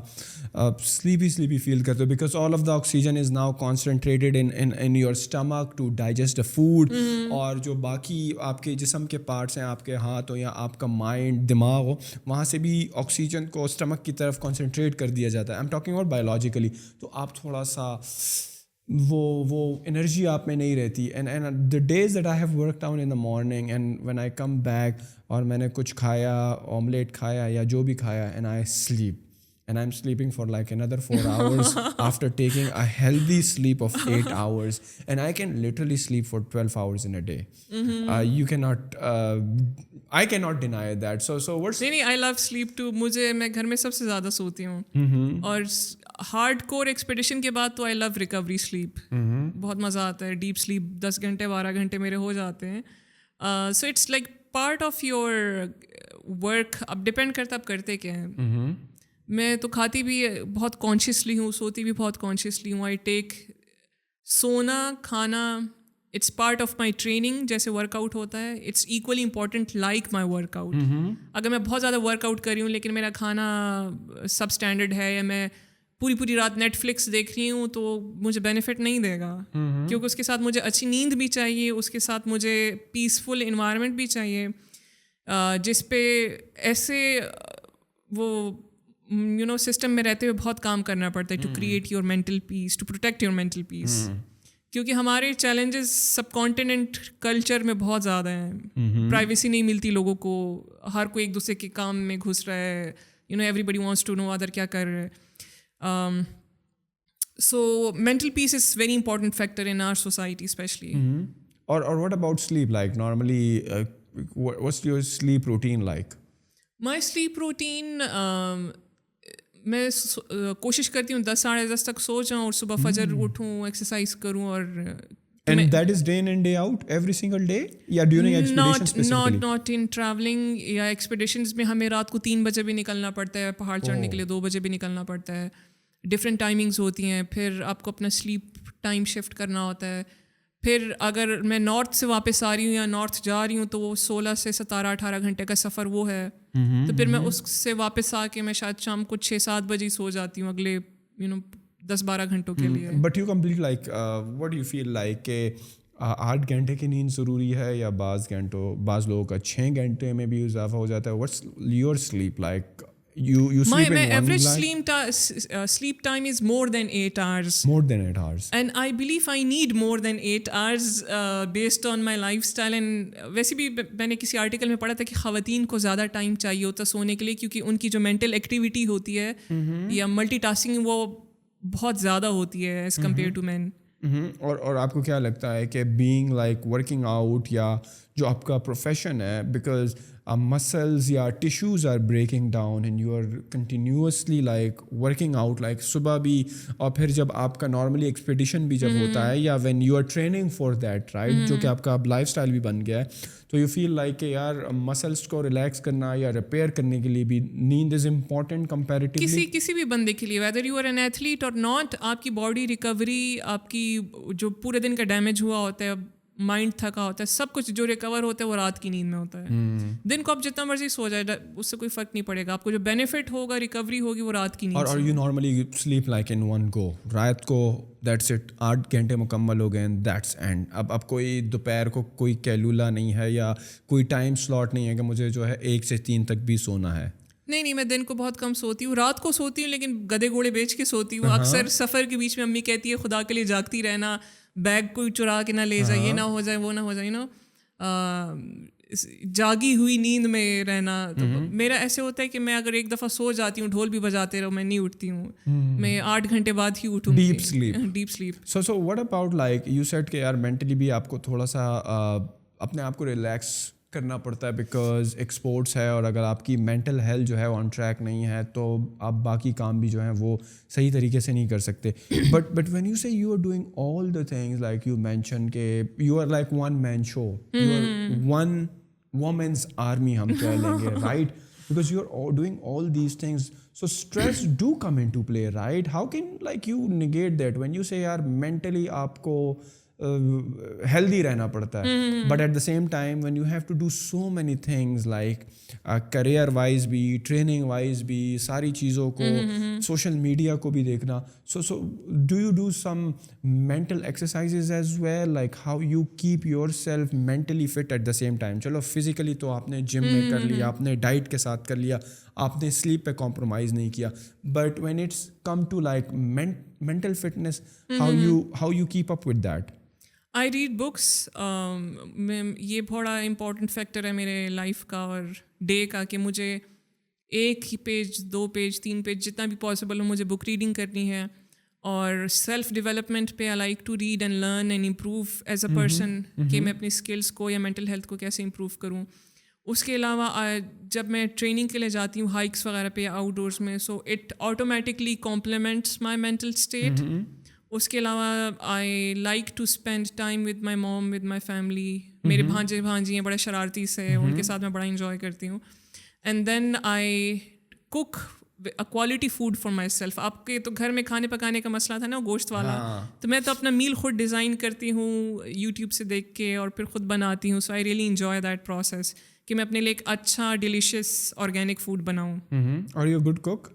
سلیپی فیل کرتے ہو, because all of the oxygen is now concentrated in your stomach to digest the food, اور جو باقی آپ کے جسم کے پارٹس ہیں, آپ کے ہاتھ ہو یا آپ کا مائنڈ دماغ ہو, وہاں سے بھی آکسیجن کو اسٹمک کی طرف کانسنٹریٹ کر دیا جاتا ہے. I am talking about biologically. تو آپ تھوڑا سا وہ انرجی آپ میں نہیں رہتی. And the days that I have work down in the morning and when I come back اور میں نے کچھ کھایا, آملیٹ کھایا یا جو بھی کھایا, and I sleep. And I'm sleeping for like another 4 hours after taking a healthy sleep of 8 hours. And I can literally sleep for 12 hours in a day. You cannot, I cannot deny that. So what's... نہیں, I love sleep too. میں گھر میں سب سے زیادہ سوتی ہوں. اور hard core expedition کے بعد تو I love recovery sleep. بہت مزہ آتا ہے. ڈیپ سلیپ 10 گھنٹے 12 گھنٹے میرے ہو جاتے ہیں. So it's like part of your work. اب ڈپینڈ کرتا آپ کرتے کیا ہیں. میں تو کھاتی بھی بہت کانشیسلی ہوں, سوتی بھی بہت کانشیسلی ہوں. آئی ٹیک سونا کھانا, it's part of my training. جیسے ورک آؤٹ ہوتا ہے, it's equally important like my workout. اگر میں بہت زیادہ ورک آؤٹ کر رہی ہوں لیکن میرا کھانا سب اسٹینڈرڈ ہے, یا میں پوری رات نیٹ فلکس دیکھ رہی ہوں, تو مجھے بینیفٹ نہیں دے گا. کیونکہ اس کے ساتھ مجھے اچھی نیند بھی چاہیے, اس کے ساتھ مجھے پیسفل انوائرمنٹ بھی چاہیے. جس پہ ایسے وہ سسٹم میں رہتے ہوئے بہت کام کرنا پڑتا ہے to create your mental peace, to protect your mental peace, کیونکہ ہمارے چیلنجز سب کانٹیننٹ کلچر میں بہت زیادہ ہیں. پرائیویسی نہیں ملتی لوگوں کو, ہر کوئی ایک دوسرے کے کام میں گھس رہا ہے, everybody wants to know other کیا کر رہے ہیں. So mental peace is very important factor in our society especially. اور what about sleep? Like normally what's your sleep routine like? My sleep routine, میں کوشش کرتی ہوں 10-10:30 تک سو جاؤں اور صبح فجر اٹھوں, ایکسرسائز کروں. اور And that is day in and day out every single day? یا during expedition specifically? Not in traveling یا ایکسپیڈیشنز میں ہمیں رات کو 3 بجے بھی نکلنا پڑتا ہے, پہاڑ چڑھنے کے لیے 2 بجے بھی نکلنا پڑتا ہے. ڈفرینٹ ٹائمنگز ہوتی ہیں. پھر آپ کو اپنا سلیپ ٹائم شفٹ کرنا ہوتا ہے. پھر اگر میں نارتھ سے واپس آ رہی ہوں یا نارتھ جا رہی ہوں تو وہ 16 سے 17-18 گھنٹے کا سفر وہ ہے. تو پھر میں اس سے واپس آ کے میں شاید شام کو 6-7 بجے سو جاتی ہوں اگلے 10-12 گھنٹوں کے لیے. But you complete like what you feel like کہ 8 گھنٹے کی نیند ضروری ہے یا بعض لوگوں کا 6 گھنٹے میں بھی اضافہ ہو جاتا ہے؟ What's your sleep like? You sleep in my one average night? sleep time is more than 8 hours. More than 8 hours. And I believe I need more than 8 hours based on my lifestyle. And ویسے بھی میں نے کسی article میں پڑھا تھا کہ خواتین کو زیادہ ٹائم چاہیے ہوتا سونے کے لیے, کیونکہ ان کی جو مینٹل ایکٹیویٹی ہوتی ہے یا ملٹی ٹاسکنگ وہ بہت زیادہ ہوتی ہے ایز کمپیئر ٹو مین. اور آپ کو کیا لگتا ہے کہ بینگ لائک ورکنگ آؤٹ یا جو آپ کا پروفیشن ہے, بیکاز مسلز یا tissues are breaking down and you are continuously like working out like صبح بھی, اور پھر جب آپ کا نارملی ایکسپیڈیشن بھی جب ہوتا ہے یا when you are training for that right, جو کہ آپ کا اب لائف اسٹائل بھی بن گیا ہے, تو یو فیل لائک کہ یار مسلس کو ریلیکس کرنا یا ریپیئر کرنے کے لیے بھی نیند از امپورٹنٹ کمپیریٹیولی. کسی بھی بندے کے لیے, whether you are an athlete or not, آپ کی باڈی ریکوری, آپ کی جو پورے دن کا ڈیمیج ہوا ہوتا ہے, مائنڈ تھکا ہوتا ہے, سب کچھ جو ریکور ہوتا ہے وہ رات کی نیند میں ہوتا ہے. دن کو آپ جتنا مرضی سو جائے اس سے کوئی فرق نہیں پڑے گا, آپ کو جو بینیفٹ ہوگا ریکوری ہوگی وہ رات کی نیند. اور you normally sleep like in one go, رات کو دیٹس اٹ 8 گھنٹے مکمل ہو گئے دیٹس اینڈ. اب کوئی دوپہر کو کوئی کیلولا نہیں ہے یا کوئی ٹائم سلاٹ نہیں ہے کہ مجھے جو ہے 1 سے 3 تک بھی سونا ہے؟ نہیں, میں دن کو بہت کم سوتی ہوں, رات کو سوتی ہوں لیکن گدے گھوڑے بیچ کے سوتی ہوں. اکثر سفر کے بیچ میں امی کہتی ہے خدا کے لیے جاگتی رہنا, بیگ کوئی چرا کے نہ لے جائے, یہ نہ ہو جائے وہ نہ ہو جائے, جاگی ہوئی نیند میں رہنا. تو میرا ایسے ہوتا ہے کہ میں اگر ایک دفعہ سو جاتی ہوں, ڈھول بھی بجاتے رہو, میں نہیں اٹھتی ہوں, میں 8 گھنٹے بعد ہی اٹھوں. Deep sleep. So what about like you said کہ یار مینٹلی بھی آپ کو تھوڑا سا اپنے آپ کو ریلیکس کرنا پڑتا ہے بیکاز ایک اسپورٹس ہے, اور اگر آپ کی مینٹل ہیلتھ جو ہے آن ٹریک نہیں ہے تو آپ باقی کام بھی جو ہیں وہ صحیح طریقے سے نہیں کر سکتے. But when you say you are doing all the things like you mention کہ you are like one man show, you are one woman's army ہم کہہ لیں گے, right, because you are doing all these things, so stress do come into play, right? How can like you negate that when you say yaar mentally aapko healthy rehna padta hai, but at the same time when you have to do so many things like career wise bhi, training wise bhi, sari cheezon ko, social media ko bhi dekhna, so do you do some mental exercises as well, like how you keep yourself mentally fit at the same time? chalo physically to aapne gym mein kar liya, aapne diet ke sath kar liya, aapne sleep pe compromise nahi kiya, but when it's come to like mental fitness, how you keep up with that? I read books. یہ بڑا important factor ہے میرے life کا اور day کا, کہ مجھے 1 page 2 page 3 page جتنا بھی پاسبل ہو مجھے بک ریڈنگ کرنی ہے. اور سیلف ڈیولپمنٹ پہ I like to read and learn and improve as a person, کہ میں اپنی اسکلس کو یا مینٹل ہیلتھ کو کیسے امپروو کروں. اس کے علاوہ جب میں ٹریننگ کے لیے جاتی ہوں ہائکس وغیرہ پہ یا آؤٹ ڈورس میں, so it automatically complements my mental state. اس کے علاوہ I like to spend time with my mom, with my family. میرے بھانجے بھانجی ہیں بڑے شرارتی سے, ان کے ساتھ میں بڑا انجوائے کرتی ہوں. And then I cook quality food for myself. آپ کے تو گھر میں کھانے پکانے کا مسئلہ تھا نا گوشت والا, تو میں تو اپنا میل خود ڈیزائن کرتی ہوں یوٹیوب سے دیکھ کے اور پھر خود بناتی ہوں. So I really enjoy that process کہ میں اپنے لیے ایک اچھا ڈیلیشیس آرگینک فوڈ بناؤں. اور you good cook?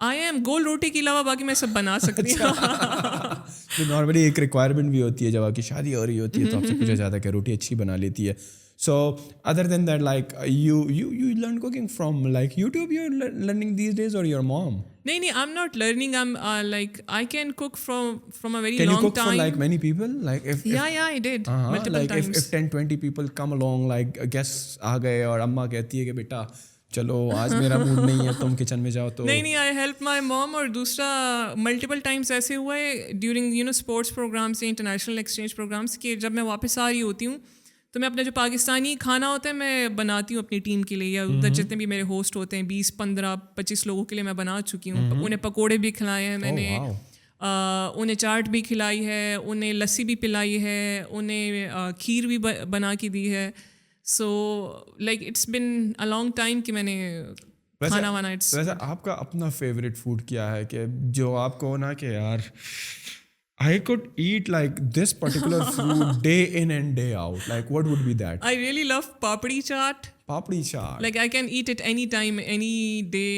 I am. گول روٹی کے علاوہ باقی میں سب بنا سکتی ہوں. نارملی ایک ریکوائرمنٹ بھی ہوتی ہے جب آپ کی شادی ہو رہی ہوتی ہے تو آپ سے پوچھا جاتا ہے کہ روٹی اچھی بنا لیتی ہے. So other than that, like you learn cooking from like YouTube, you're learning these days, or your mom? نہیں I'm not learning. I'm like I can cook from a very Can long you cook time. for like many people? Like if yeah I did multiple like times. if 10-20 people come along, like guests آ گئے اور اماں کہتی ہے کہ بیٹا چلو آج میرا mood نہیں ہے تم کچن میں جاؤ تو نہیں آئی ہیلپ مائی موم. اور دوسرا ملٹیپل ٹائمس ایسے ہوا ہے ڈیورنگ اسپورٹس پروگرامس یا انٹرنیشنل ایکسچینج پروگرامس کہ جب میں واپس آ رہی ہوتی ہوں تو میں اپنا جو پاکستانی کھانا ہوتا ہے میں بناتی ہوں اپنی ٹیم کے لیے, یا ادھر جتنے بھی میرے ہوسٹ ہوتے ہیں 20-15-25 لوگوں کے لیے میں بنا چکی ہوں. انہیں پکوڑے بھی کھلائے ہیں میں نے, انہیں چاٹ بھی کھلائی ہے, انہیں لسی بھی پلائی ہے, انہیں کھیر بھی بنا کے دی ہے. So like it's been a long time کہ میں نے کھانا وانا. ویسے آپ کا اپنا فیوریٹ فوڈ کیا ہے کہ جو آپ کو نا کہ یار I could eat like this particular food day in and day out? Like what would be that? I really love papdi chaat. Papdi chaat. Like I can eat it any time, any day.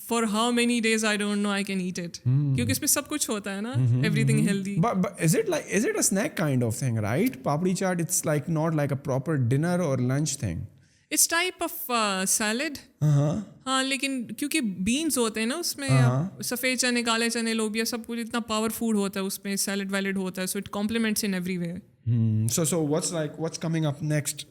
For how many days I don't know, I can eat it. Kyunki isme sab kuch hota hai na, everything healthy. But is it a snack kind of thing, right? Papdi chaat, it's like not like a proper dinner or lunch thing. It's type of salad. ہاں لیکن کیونکہ بینس ہوتے ہیں نا اس میں, سفید چنے, کالے چنے, لوبیا, سب کچھ اتنا پاور فوڈ ہوتا ہے اس میں, سیلڈ ویلڈ ہوتا ہے, so it compliments in every way. So what's coming up next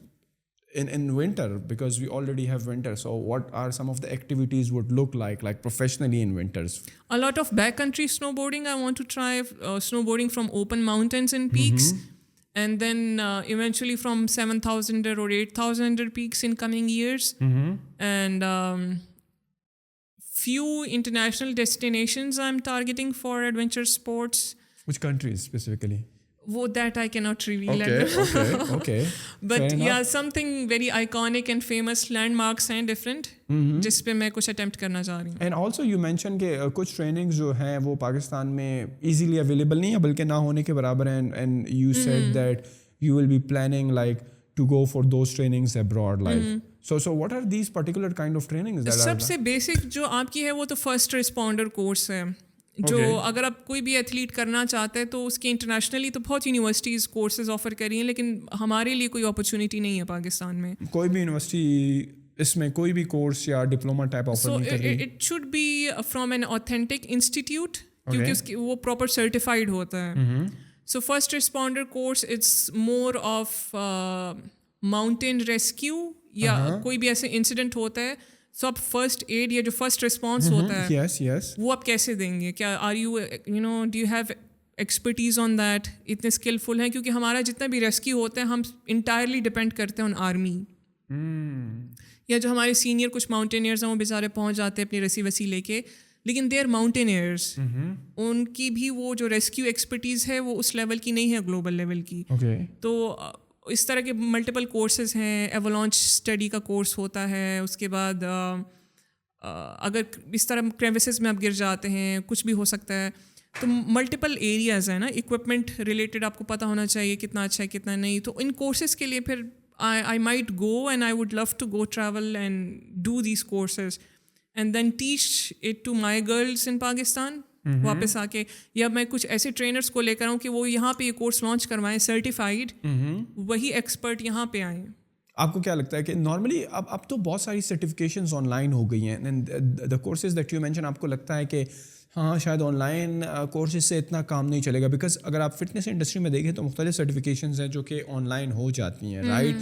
in winter, because we already have winter, so what are some of the activities would look like professionally in winters? A lot of backcountry snowboarding. I want to try snowboarding from open mountains and peaks. And then eventually from 7,000 or 8,000 peaks in coming years. And few international destinations I'm targeting for adventure sports. Which countries specifically? That I cannot reveal. Okay. But yeah, something very iconic and famous landmarks ہیں different, جس پہ میں کچھ attempt کرنا چاہ رہی ہوں. And also you mentioned کہ کچھ trainings جو ہیں وہ پاکستان میں easily available نہیں ہے بلکہ نہ ہونے کے برابر ہیں, and you said that you will be planning like to go for those trainings abroad, like so what are these particular kind of trainings that سب سے بیسک جو آپ کی ہے وہ تو فرسٹ رسپونڈر کورس ہے, جو اگر آپ کوئی بھی ایتھلیٹ کرنا چاہتے ہیں تو اس کے انٹرنیشنلی تو بہت یونیورسٹیز کورسز آفر کر رہی ہیں, لیکن ہمارے لیے کوئی اپرچونیٹی نہیں ہے پاکستان میں. کوئی بھی یونیورسٹی اس میں کوئی بھی کورس یا ڈپلوما ٹائپ آفر نہیں کر رہی؟ It should be from an authentic institute, کیونکہ اس کی وہ پراپر سرٹیفائڈ ہوتا ہے. So first responder course it's more of mountain rescue, یا کوئی بھی ایسے انسیڈنٹ ہوتا ہے سو آپ فرسٹ ایڈ یا جو فرسٹ رسپانس ہوتا ہے وہ آپ کیسے دیں گے, کیا are you do you have expertise on that, اتنے اسکلفل ہیں, کیونکہ ہمارا جتنا بھی ریسکیو ہوتا ہے ہم انٹائرلی ڈپینڈ کرتے ہیں آن آرمی. یا جو ہمارے سینئر کچھ ماؤنٹینئرز ہیں وہ بیچارے پہنچ جاتے ہیں اپنی رسی وسی لے کے, لیکن دے آر ماؤنٹینئرز, ان کی بھی وہ جو ریسکیو ایکسپرٹیز ہے وہ اس لیول کی نہیں ہے گلوبل لیول کی. تو اس طرح کے ملٹیپل کورسز ہیں, ایولانچ اسٹڈی کا کورس ہوتا ہے, اس کے بعد اگر اس طرح کریوسز میں آپ گر جاتے ہیں کچھ بھی ہو سکتا ہے, تو ملٹیپل ایریاز ہیں نا, اکوپمنٹ ریلیٹڈ آپ کو پتہ ہونا چاہیے کتنا اچھا ہے کتنا نہیں. تو ان کورسز کے لیے پھر I might go and I would love to go travel and do these courses and then teach it to my girls in Pakistan. واپس آ کے, یا میں کچھ ایسے ٹرینرس کو لے کر آؤں کہ وہ یہاں پہ یہ کورس لانچ کروائیں سرٹیفائڈ, وہی ایکسپرٹ یہاں پہ آئیں. آپ کو کیا لگتا ہے کہ نارملی اب تو بہت ساری سرٹیفکیشنز آن لائن ہو گئی ہیں, and the courses that you mention, آپ کو لگتا ہے کہ ہاں شاید آن لائن کورسز سے اتنا کام نہیں چلے گا, بیکاز اگر آپ فٹنس انڈسٹری میں دیکھیں تو مختلف سرٹیفکیشنز ہیں جو کہ آن لائن ہو جاتی ہیں, رائٹ.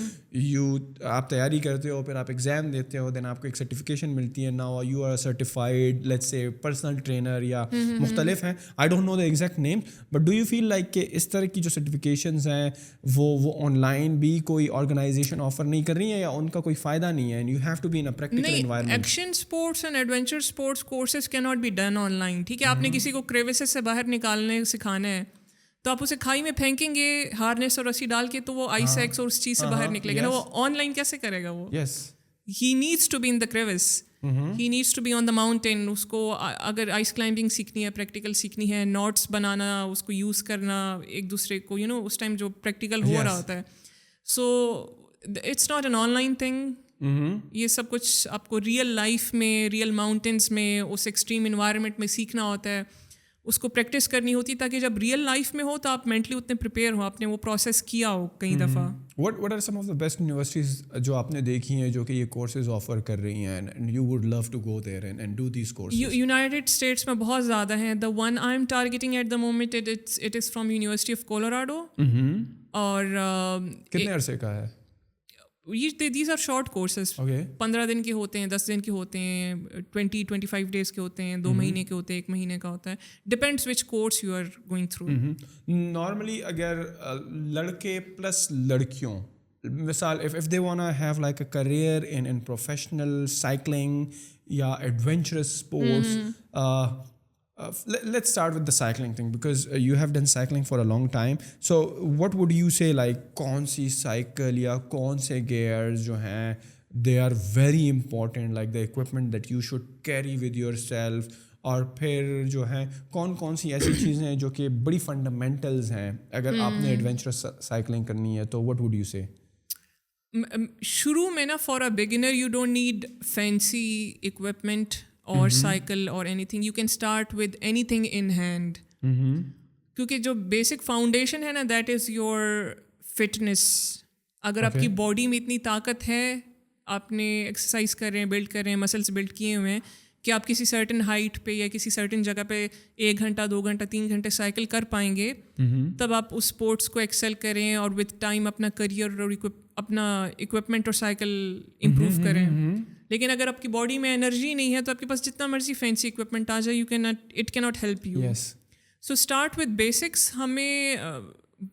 آپ تیاری کرتے ہو, پھر آپ ایگزام دیتے ہو, دین آپ کو ایک سرٹیفکیشن ملتی ہے, now you are certified let's say personal trainer, یا مختلف ہیں, I don't know the exact name, but do you feel like کہ اس طرح کی جو سرٹیفکیشنز ہیں وہ آن لائن بھی کوئی آرگنائزیشن آفر نہیں کر رہی ہیں, یا ان کا کوئی فائدہ نہیں ہے, and you have to be in a practical environment? Action sports and adventure sports courses کی not be done online. ٹھیک ہے, آپ نے کسی کو کریوسز سے باہر نکالنے سکھانا ہے تو آپ اسے کھائی میں پھینکیں گے ہارنیس اور رسی ڈال کے, تو وہ آئی سیکس اور اس چیز سے باہر نکلے گا نا. وہ آن لائن کیسے کرے گا وہ؟ He needs to be in the crevasse, he needs to be on the mountain. اس کو اگر آئس کلائمبنگ سیکھنی ہے, پریکٹیکل سیکھنی ہے, نوٹس بنانا, اس کو یوز کرنا ایک دوسرے کو, اس ٹائم جو پریکٹیکل ہو رہا ہوتا ہے. So it's not an online thing. یہ سب کچھ آپ کو ریئل لائف میں, ریئل ماؤنٹینس میں, اس ایکسٹریم انوائرمنٹ میں سیکھنا ہوتا ہے. اس کو پریکٹس کرنی ہوتی تاکہ جب ریئل لائف میں ہو تو آپ مینٹلی اتنے پریپیئر ہو, آپ نے وہ پروسیس کیا ہو کئی دفعہ. What are some of the best universities جو آپ نے دیکھی ہیں جو کہ یہ کورسز آفر کر رہی ہیں and you would love to go there and do these courses? United States میں بہت زیادہ ہیں. The one I am targeting at the moment it is from University of Colorado. اور کتنے عرصے کا ہے؟ These are short courses. 15 دن کے ہوتے ہیں, 10 دن کے ہوتے ہیں, 25 ڈیز کے ہوتے ہیں, 2 مہینے کے ہوتے ہیں, 1 مہینے کا ہوتا ہے. Depends which course you are going through. Normally اگر لڑکے پلس لڑکیوں, مثال if they wanna have like a career in professional cycling یا adventurous sports, let's start with the cycling thing because you have done cycling for a long time. So what would you say, like کون سی cycle یا کون سے gears جو ہیں they are very important, like the equipment that you should carry with yourself, اور پھر جو ہیں کون سی ایسی چیزیں ہیں جو کہ بڑی فنڈامنٹلز ہیں اگر آپ نے ایڈونچرس سائیکلنگ کرنی ہے تو what would you say? شروع میں نا for a beginner you don't need fancy equipment اور سائیکل اور any thing. You can start with any thing in hand, کیونکہ جو بیسک فاؤنڈیشن ہے نا دیٹ از یور فٹنس. اگر آپ کی باڈی میں اتنی طاقت ہے, آپ نے ایکسرسائز کر رہے ہیں, بلڈ کر رہے ہیں, مسلس بلڈ کیے ہوئے ہیں کہ آپ کسی سرٹن ہائٹ پہ یا کسی سرٹن جگہ پہ 1 گھنٹہ 2 گھنٹہ 3 گھنٹے سائیکل کر پائیں گے, تب آپ اس اسپورٹس کو ایکسل کریں اور وتھ ٹائم اپنا کریئر اور اپنا اکوپمنٹ اور سائیکل امپروو کریں. لیکن اگر آپ کی باڈی میں انرجی نہیں ہے تو آپ کے پاس جتنا مرضی فینسی اکوپمنٹ آ جائے اٹ کی not help you. So start with basics. ہمیں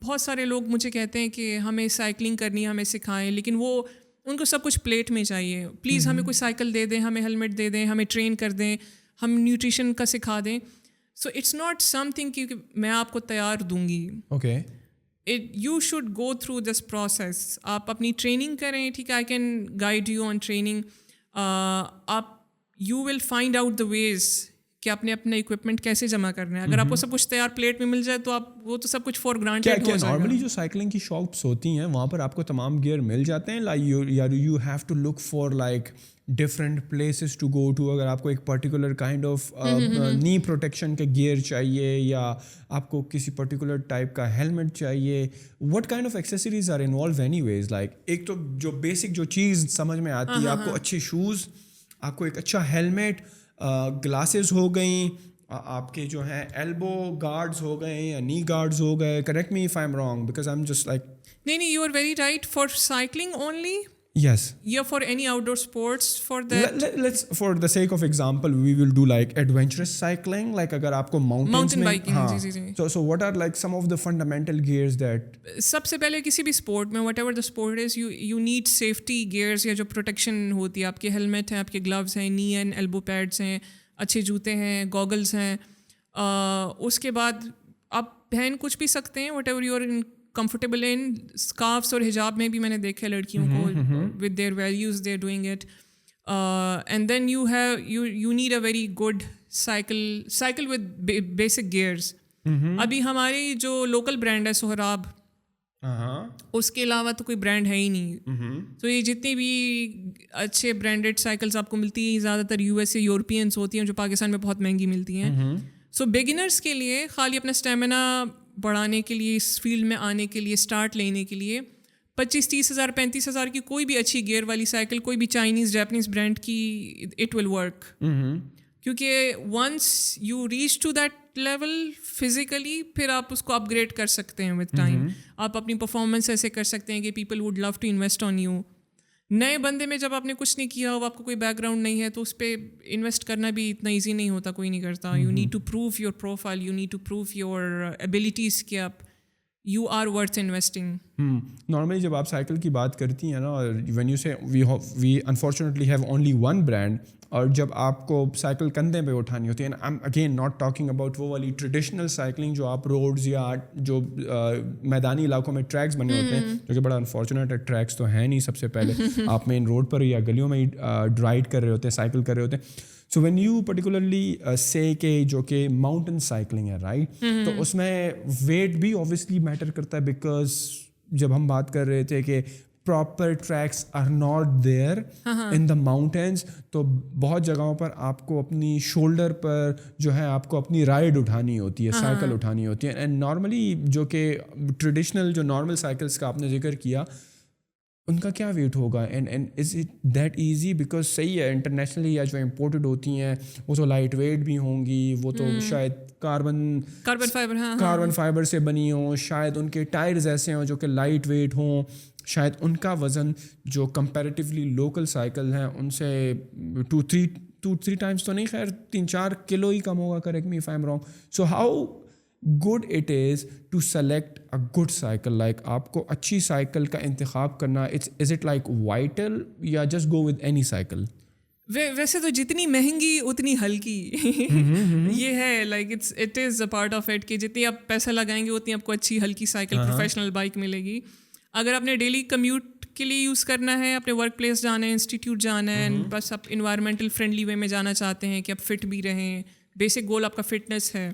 بہت سارے لوگ مجھے کہتے ہیں کہ ہمیں سائیکلنگ کرنی ہے, ہمیں سکھائیں, لیکن وہ ان کو سب کچھ پلیٹ میں چاہیے. پلیز ہمیں کوئی سائیکل دے دیں, ہمیں ہیلمٹ دے دیں, ہمیں ٹرین کر دیں, ہم نیوٹریشن کا سکھا دیں. So it's not something کہ میں آپ کو تیار دوں گی. Okay, you should go through this process. آپ اپنی ٹریننگ کریں, ٹھیک ہے, I can guide you on training. آپ you will find out the ways کہ آپ نے اپنا اکوپمنٹ کیسے جمع کرنا ہے. اگر آپ کو سب کچھ تیار پلیٹ میں مل جائے تو آپ وہ تو سب کچھ فار گرانٹیڈ ہو جائے گا. نارملی جو سائیکلنگ کی شاپس ہوتی ہیں وہاں پر آپ کو تمام گیئر مل جاتے ہیں, like you have to look for like different places to go to. اگر آپ کو ایک particular kind of knee protection کے گیئر چاہیے یا آپ کو کسی پرٹیکولر ٹائپ کا ہیلمٹ چاہیے, what kind of accessories are involve anyways. Like ایک تو جو بیسک جو چیز سمجھ میں آتی ہے, آپ کو اچھے شوز, آپ کو ایک اچھا ہیلمٹ, گلاسز ہو گئیں, آپ کے جو ہیں ایلبو گارڈز ہو گئے یا نی گارڈز ہو گئے. Correct me if I am wrong because I am just like. نہیں, you are very right. For cycling only, yes, یا for any outdoor sports, for that let's for the sake of example we will do like adventurous cycling, like اگر آپ کو mountain biking, G G. so what are like some of the fundamental gears that سب سے پہلے کسی بھی sport میں what ever the sport is you need safety gears یا جو پروٹیکشن ہوتی ہے. آپ کے ہیلمٹ ہیں, آپ کے گلوز ہیں, نی اینڈ ایلبو پیڈس ہیں, اچھے جوتے ہیں, گوگلس ہیں. اس کے بعد آپ پہن کچھ بھی سکتے ہیں whatever you are comfortable in. Scarves اور حجاب میں بھی میں نے دیکھا ہے لڑکیوں کو with their values they are doing it. And then you need a very good cycle with basic gears. ابھی ہماری جو لوکل برانڈ ہے سہراب, اس کے علاوہ تو کوئی برانڈ ہے ہی نہیں. تو یہ جتنی بھی اچھے برانڈیڈ سائیکلس آپ کو ملتی ہیں زیادہ تر US سے یورپینس ہوتی ہیں جو پاکستان میں بہت مہنگی ملتی ہیں. سو بگنرس کے لیے خالی اپنا اسٹیمنا بڑھانے کے لیے, اس فیلڈ میں آنے کے لیے, اسٹارٹ لینے کے لیے 25-30 ہزار 35 ہزار کی کوئی بھی اچھی گیئر والی سائیکل, کوئی بھی چائنیز جاپنیز برانڈ کی, اٹ ول ورک. کیونکہ once you reach to that level physically, پھر آپ اس کو اپ گریڈ کر سکتے ہیں ود ٹائم. آپ اپنی پرفارمنس ایسے کر سکتے ہیں کہ people would love to invest on you. نئے بندے میں جب آپ نے کچھ نہیں کیا ہو, آپ کو کوئی بیک گراؤنڈ نہیں ہے, تو اس پہ انویسٹ کرنا بھی اتنا ایزی نہیں ہوتا, کوئی نہیں کرتا. You need to prove your profile, you need to prove your abilities کہ آپ you are worth investing. Normally جب آپ سائیکل کی بات کرتی ہیں نا, when you say we unfortunately have only one brand, اور جب آپ کو سائیکل کندھے پہ اٹھانی ہوتی ہے, I am again not talking about وہ والی ٹریڈیشنل سائیکلنگ جو آپ روڈز یا جو میدانی علاقوں میں ٹریکس بنے ہوتے ہیں, جو کہ بڑا انفارچونیٹ ہے. ٹریکس تو ہیں نہیں سب سے پہلے, آپ مین روڈ پر یا گلیوں میں رائڈ کر رہے ہوتے ہیں, سائیکل کر رہے ہوتے ہیں. سو وین یو پرٹیکولرلی سے کہ جو کہ ماؤنٹین سائیکلنگ ہے رائٹ, تو اس میں ویٹ بھی اوبیسلی میٹر کرتا ہے. بیکاز جب ہم بات کر رہے تھے کہ proper tracks are not there in the mountains. تو بہت جگہوں پر آپ کو اپنی شولڈر پر جو ہے آپ کو اپنی رائڈ اٹھانی ہوتی ہے, سائیکل اٹھانی ہوتی ہے. اینڈ نارملی جو کہ ٹریڈیشنل جو نارمل سائیکلس کا آپ نے ذکر کیا, ان کا کیا ویٹ ہوگا, and is it that easy? Because صحیح ہے انٹرنیشنلی یا جو امپورٹڈ ہوتی ہیں وہ تو لائٹ ویٹ بھی ہوں گی, وہ تو شاید کاربن فائبر سے بنی ہوں, شاید ان کے ٹائرز ایسے ہوں جو کہ لائٹ ویٹ ہوں, شاید ان کا وزن جو کمپیریٹیولی لوکل سائیکل ہیں ان سے 2-3 ٹائمس تو نہیں, خیر 3-4 کلو ہی کم ہوگا, correct me if I am wrong. So how good it is to select a good cycle, like آپ کو اچھی سائیکل کا انتخاب کرنا, is it like vital یا just go with any cycle؟ ویسے تو جتنی مہنگی اتنی ہلکی یہ ہے, like it is a part of it کہ جتنی آپ پیسہ لگائیں گے اتنی آپ کو اچھی ہلکی سائیکل پروفیشنل بائک ملے گی. اگر آپ نے ڈیلی کمیوٹ کے لیے یوز کرنا ہے, اپنے ورک پلیس جانا ہے, انسٹیٹیوٹ جانا ہے, بس آپ انوائرمنٹل فرینڈلی وے میں جانا چاہتے ہیں کہ آپ فٹ بھی رہیں, بیسک گول آپ کا فٹنس ہے,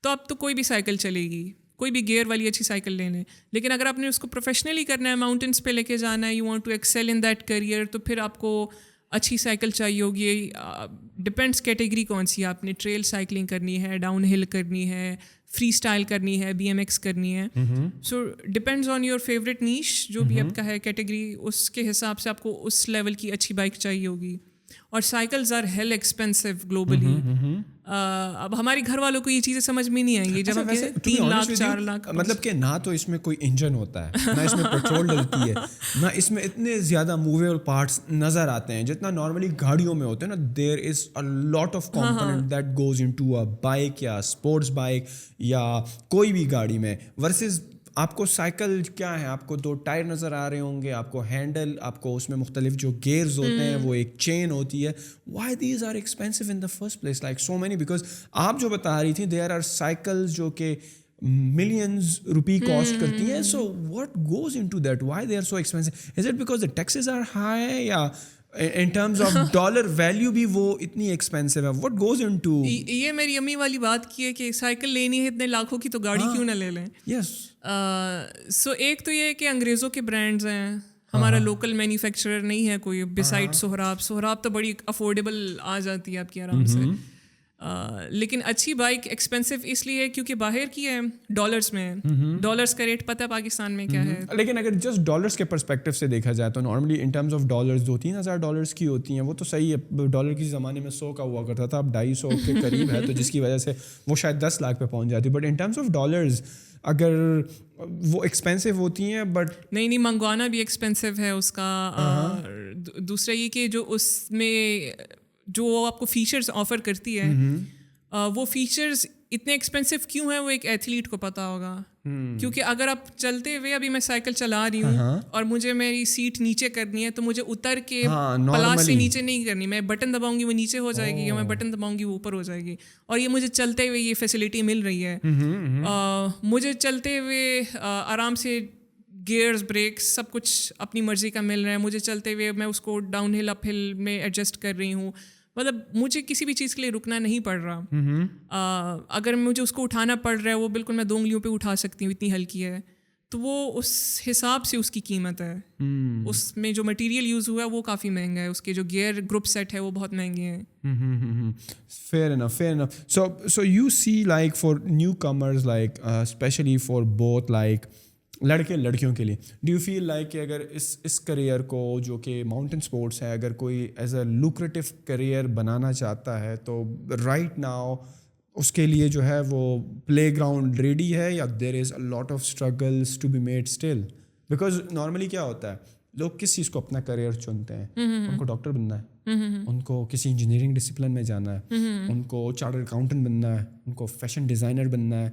تو اب تو کوئی بھی سائیکل چلے گی, کوئی بھی گیئر والی اچھی سائیکل لے لیں. لیکن اگر آپ نے اس کو پروفیشنلی کرنا ہے, ماؤنٹینس پہ لے کے جانا ہے, you want to excel in that career, تو پھر آپ کو اچھی سائیکل چاہیے ہوگی. ڈپینڈس کیٹیگری کون سی ہے, آپ نے ٹریل سائیکلنگ کرنی ہے, ڈاؤن ہل کرنی ہے, فری اسٹائل کرنی ہے, BMX کرنی ہے. سو ڈپینڈز آن یور فیوریٹ نیش, جو بھی آپ کا ہے کیٹیگری, اس کے حساب سے آپ کو اس لیول کی اچھی بائک چاہیے ہوگی. اور cycles are hell expensive globally. اب ہمارے گھر والوں کو یہ چیزیں سمجھ میں نہیں آئیں گی جب 3 لاکھ 4 لاکھ, مطلب کہ نہ تو اس میں کوئی انجن ہوتا ہے, نہ اس میں پیٹرول ڈلتی ہے, نہ اس میں اتنے زیادہ موویبل پارٹس نظر آتے ہیں جتنا نارملی گاڑیوں میں ہوتے ہیں نا. There is a lot of component that goes into a اے بائک یا اسپورٹس بائک یا کوئی بھی گاڑی میں, ورسز آپ کو سائیکل کیا ہے, آپ کو 2 ٹائر نظر آ رہے ہوں گے, آپ کو ہینڈل, آپ کو اس میں مختلف جو گیئرز ہوتے ہیں, وہ ایک چین ہوتی ہے. Why these are expensive in the first place, like so many, because آپ جو بتا رہی تھیں دیر آر سائیکلز جو کہ ملینز روپی کاسٹ کرتی ہیں. So what goes into to that, why they are so expensive? Is it because the taxes are high, یا ان ٹرمز آف ڈالر ویلیو بھی وہ اتنی ایکسپینسو ہے؟ What goes into to? یہ میری امی والی بات کی ہے کہ سائیکل لینی ہے اتنے لاکھوں کی تو گاڑی کیوں نہ لے لیں. یس. سو ایک تو یہ ہے کہ انگریزوں کے برانڈز ہیں, ہمارا لوکل مینوفیکچرر نہیں ہے کوئی بسائڈ سہراب تو بڑی افورڈیبل آ جاتی ہے آپ کی آرام سے. لیکن اچھی بائک ایکسپینسو اس لیے ہے کیونکہ باہر کی ہے, ڈالرس میں, ڈالرس کا ریٹ پتہ ہے پاکستان میں کیا ہے. لیکن اگر جسٹ ڈالرس کے پرسپیکٹو سے دیکھا جائے تو normally in terms of dollars 2-3 ہزار ڈالرس کی ہوتی ہیں, وہ تو صحیح ہے. ڈالر کسی زمانے میں 100 کا ہوا کرتا تھا, اب 250 کے قریب ہے, تو جس کی وجہ سے وہ شاید 10 لاکھ پہ پہنچ جاتی. But in terms of dollars اگر وہ ایکسپینسو ہوتی ہیں, بٹ نہیں منگوانا بھی ایکسپینسو ہے اس کا. دوسرا یہ کہ جو اس میں جو آپ کو فیچرز آفر کرتی ہے, وہ فیچرز اتنے ایکسپینسو کیوں ہیں وہ ایک ایتھلیٹ کو پتہ ہوگا. کیونکہ اگر آپ چلتے ہوئے, ابھی میں سائیکل چلا رہی ہوں اور مجھے میری سیٹ نیچے کرنی ہے, تو مجھے اتر کے پلاس سے نیچے نہیں کرنی, میں بٹن دباؤں گی وہ نیچے ہو جائے گی, یا میں بٹن دباؤں گی وہ اوپر ہو جائے گی. اور یہ مجھے چلتے ہوئے یہ فیسلٹی مل رہی ہے. مجھے چلتے ہوئے آرام سے گیئرز, بریکس, سب کچھ اپنی مرضی کا مل رہا ہے. مجھے چلتے ہوئے میں اس کو ڈاؤن ہل اپ ہل میں ایڈجسٹ کر رہی ہوں. مطلب مجھے کسی بھی چیز کے لیے رکنا نہیں پڑ رہا. اگر مجھے اس کو اٹھانا پڑ رہا ہے, وہ بالکل میں 2 انگلیوں پہ اٹھا سکتی ہوں, اتنی ہلکی ہے. تو وہ اس حساب سے اس کی قیمت ہے. اس میں جو مٹیریل یوز ہوا ہے وہ کافی مہنگا ہے, اس کے جو گیئر گروپ سیٹ ہے وہ بہت مہنگے ہیں. fair enough. So you see, like for newcomers, like especially for both like لڑکے لڑکیوں کے لیے, ڈو یو فیل لائک کہ اگر اس کریئر کو جو کہ ماؤنٹین اسپورٹس ہے, اگر کوئی ایز اے لوکریٹو کریئر بنانا چاہتا ہے, تو رائٹ ناؤ اس کے لیے جو ہے وہ پلے گراؤنڈ ریڈی ہے, یا there is a lot of struggles to be made still? Because normally کیا ہوتا ہے, لوگ کس چیز کو اپنا کریئر چنتے ہیں, ان کو ڈاکٹر بننا ہے, ان کو کسی انجینئرنگ ڈسپلن میں جانا ہے, ان کو چارٹرڈ اکاؤنٹنٹ بننا ہے, ان کو فیشن ڈیزائنر بننا ہے,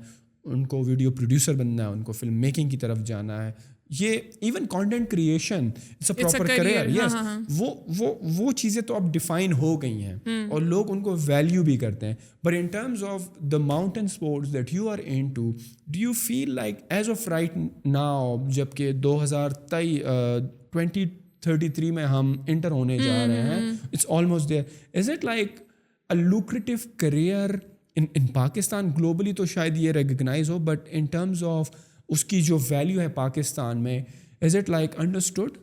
ان کو ویڈیو پروڈیوسر بننا ہے, ان کو فلم میکنگ کی طرف جانا ہے. یہ even content creation it's a proper career. Yes, وہ چیزیں تو اب ڈیفائن ہو گئی ہیں اور لوگ ان کو ویلیو بھی کرتے ہیں. But in terms of the mountain sports that you are into, do you feel like as of right now, جب کہ 2033 میں ہم انٹر ہونے جا رہے ہیں, it's almost there, is it like a lucrative career in Pakistan? Globally تو شاید یہ ریکگنائز ہو, بٹ ان ٹرمز آف اس کی جو ویلیو ہے پاکستان میں, is it like understood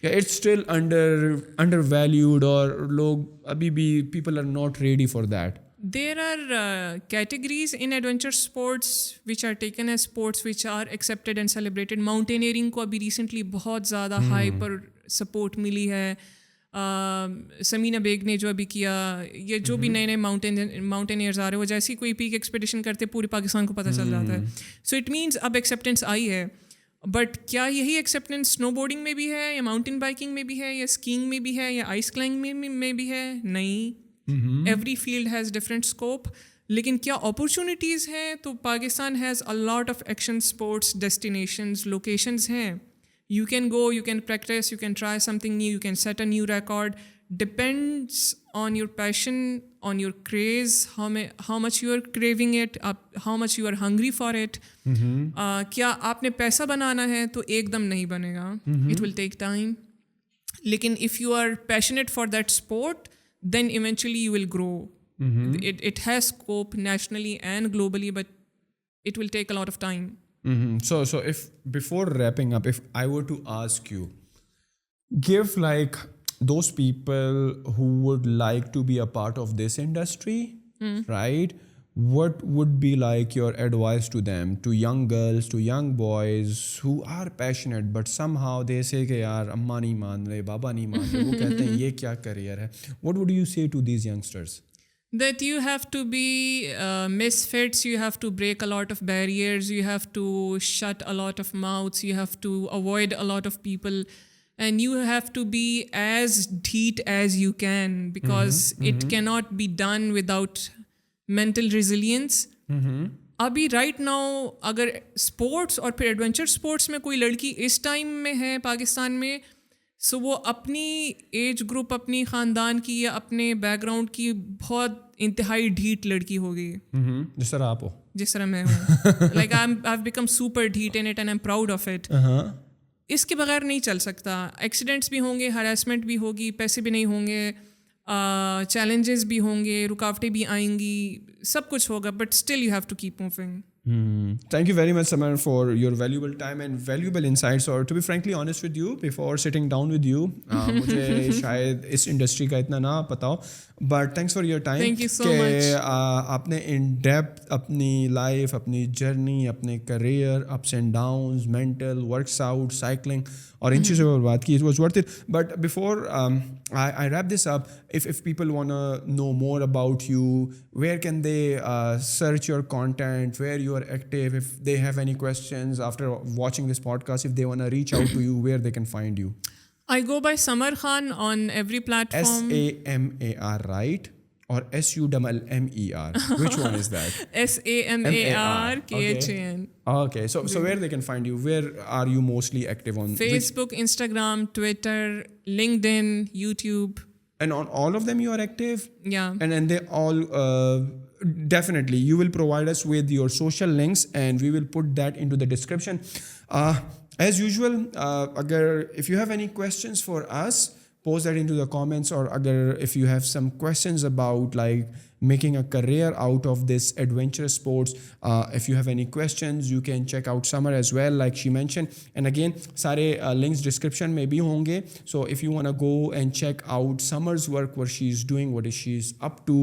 it's still undervalued, اور لوگ ابھی بھی people are not ready for that. There are categories in adventure sports which are taken as sports which are accepted and celebrated. Mountaineering کو ابھی recently بہت زیادہ high پر support ملی ہے. سمینا بیگ نے جو ابھی کیا, یہ جو بھی نئے نئے ماؤنٹینئرز آ رہے ہیں وہ جیسی کوئی پیک ایکسپیڈیشن کرتے پورے پاکستان کو پتہ چل جاتا ہے. سو اٹ مینس اب ایکسیپٹینس آئی ہے. بٹ کیا یہی ایکسیپٹینس اسنو بورڈنگ میں بھی ہے, یا ماؤنٹین بائکنگ میں بھی ہے, یا اسکینگ میں بھی ہے, یا آئس کلائمبنگ میں بھی ہے؟ نہیں. Every field has different scope. لیکن کیا اپرچونیٹیز ہیں؟ تو Pakistan has a lot of action sports destinations, locations ہیں. You can go, you can practice, you can try something new, you can set a new record. Depends on your passion, on your craze, how much you are craving it, how much you are hungry for it. کیا آپ نے پیسہ بنانا ہے تو ایک دم نہیں بنے گا. It will take time. لیکن if you are passionate for that sport, then eventually you will grow. It has scope nationally and globally, but it will take a lot of time. So if before wrapping up, if I were to ask you, give like those people who would like to be a part of this industry, right? What would be like your advice to them, to young girls, to young boys who are passionate but somehow they say کہ یار اماں نہیں مان رہے, بابا نہیں مان رہے, وہ کہتے ہیں یہ کیا career ہے. What would you say to these youngsters? That you have to be misfits, you have to break a lot of barriers, you have to shut a lot of mouths, you have to avoid a lot of people, and you have to be as dheet as you can, because it cannot be done without mental resilience. ابھی right now اگر sports اور پھر adventure sports میں کوئی لڑکی اس time میں ہے پاکستان میں, سو وہ اپنی ایج گروپ, اپنی خاندان کی یا اپنے بیک گراؤنڈ کی بہت انتہائی ڈھیٹ لڑکی ہوگی, جس طرح آپ ہو, جس طرح میں ہوں. Like I have become super ڈھیٹ in it and I am proud of it. اس کے بغیر نہیں چل سکتا. ایکسیڈنٹس بھی ہوں گے, ہراسمنٹ بھی ہوگی, پیسے بھی نہیں ہوں گے, چیلنجز بھی ہوں گے, رکاوٹیں بھی آئیں گی, سب کچھ ہوگا, but still you have to keep moving. Thank you very much, Samar, for your valuable time and valuable insights. Or to be frankly honest with you, before sitting down with you, مجھے شاید اس industry کا اتنا نہ پتا ہو, but thanks for your time. Thank you so much. آپ نے in depth اپنی life, اپنی جرنی, اپنے career, ups and downs, mental, works out, cycling, اور ان چیزوں پر بات کی. It was worth it. But before I wrap this up, if people want to know more about you, where can they search your content, where you are active, if they have any questions after watching this podcast, if they want to reach out to you, where they can find you? I go by Samar Khan on every platform. SAMAR, right? Or SUMMER? Which one is that? SAMARKHAN. Okay. So where they can find you? Where are you mostly active on? Facebook, Instagram, Twitter, LinkedIn, YouTube. And on all of them you are active? Yeah. And they all definitely you will provide us with your social links and we will put that into the description. As usual, if you have any questions for us, post that into the comments, or if you have some questions about like making a career out of this adventurous sports, if you have any questions you can check out Samar as well, like she mentioned. And again, sare links description mein bhi honge, so if you want to go and check out Samar's work, what she's doing, what she's up to,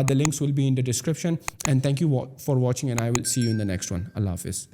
the links will be in the description. And thank you for watching, and I will see you in the next one. Allah Hafiz.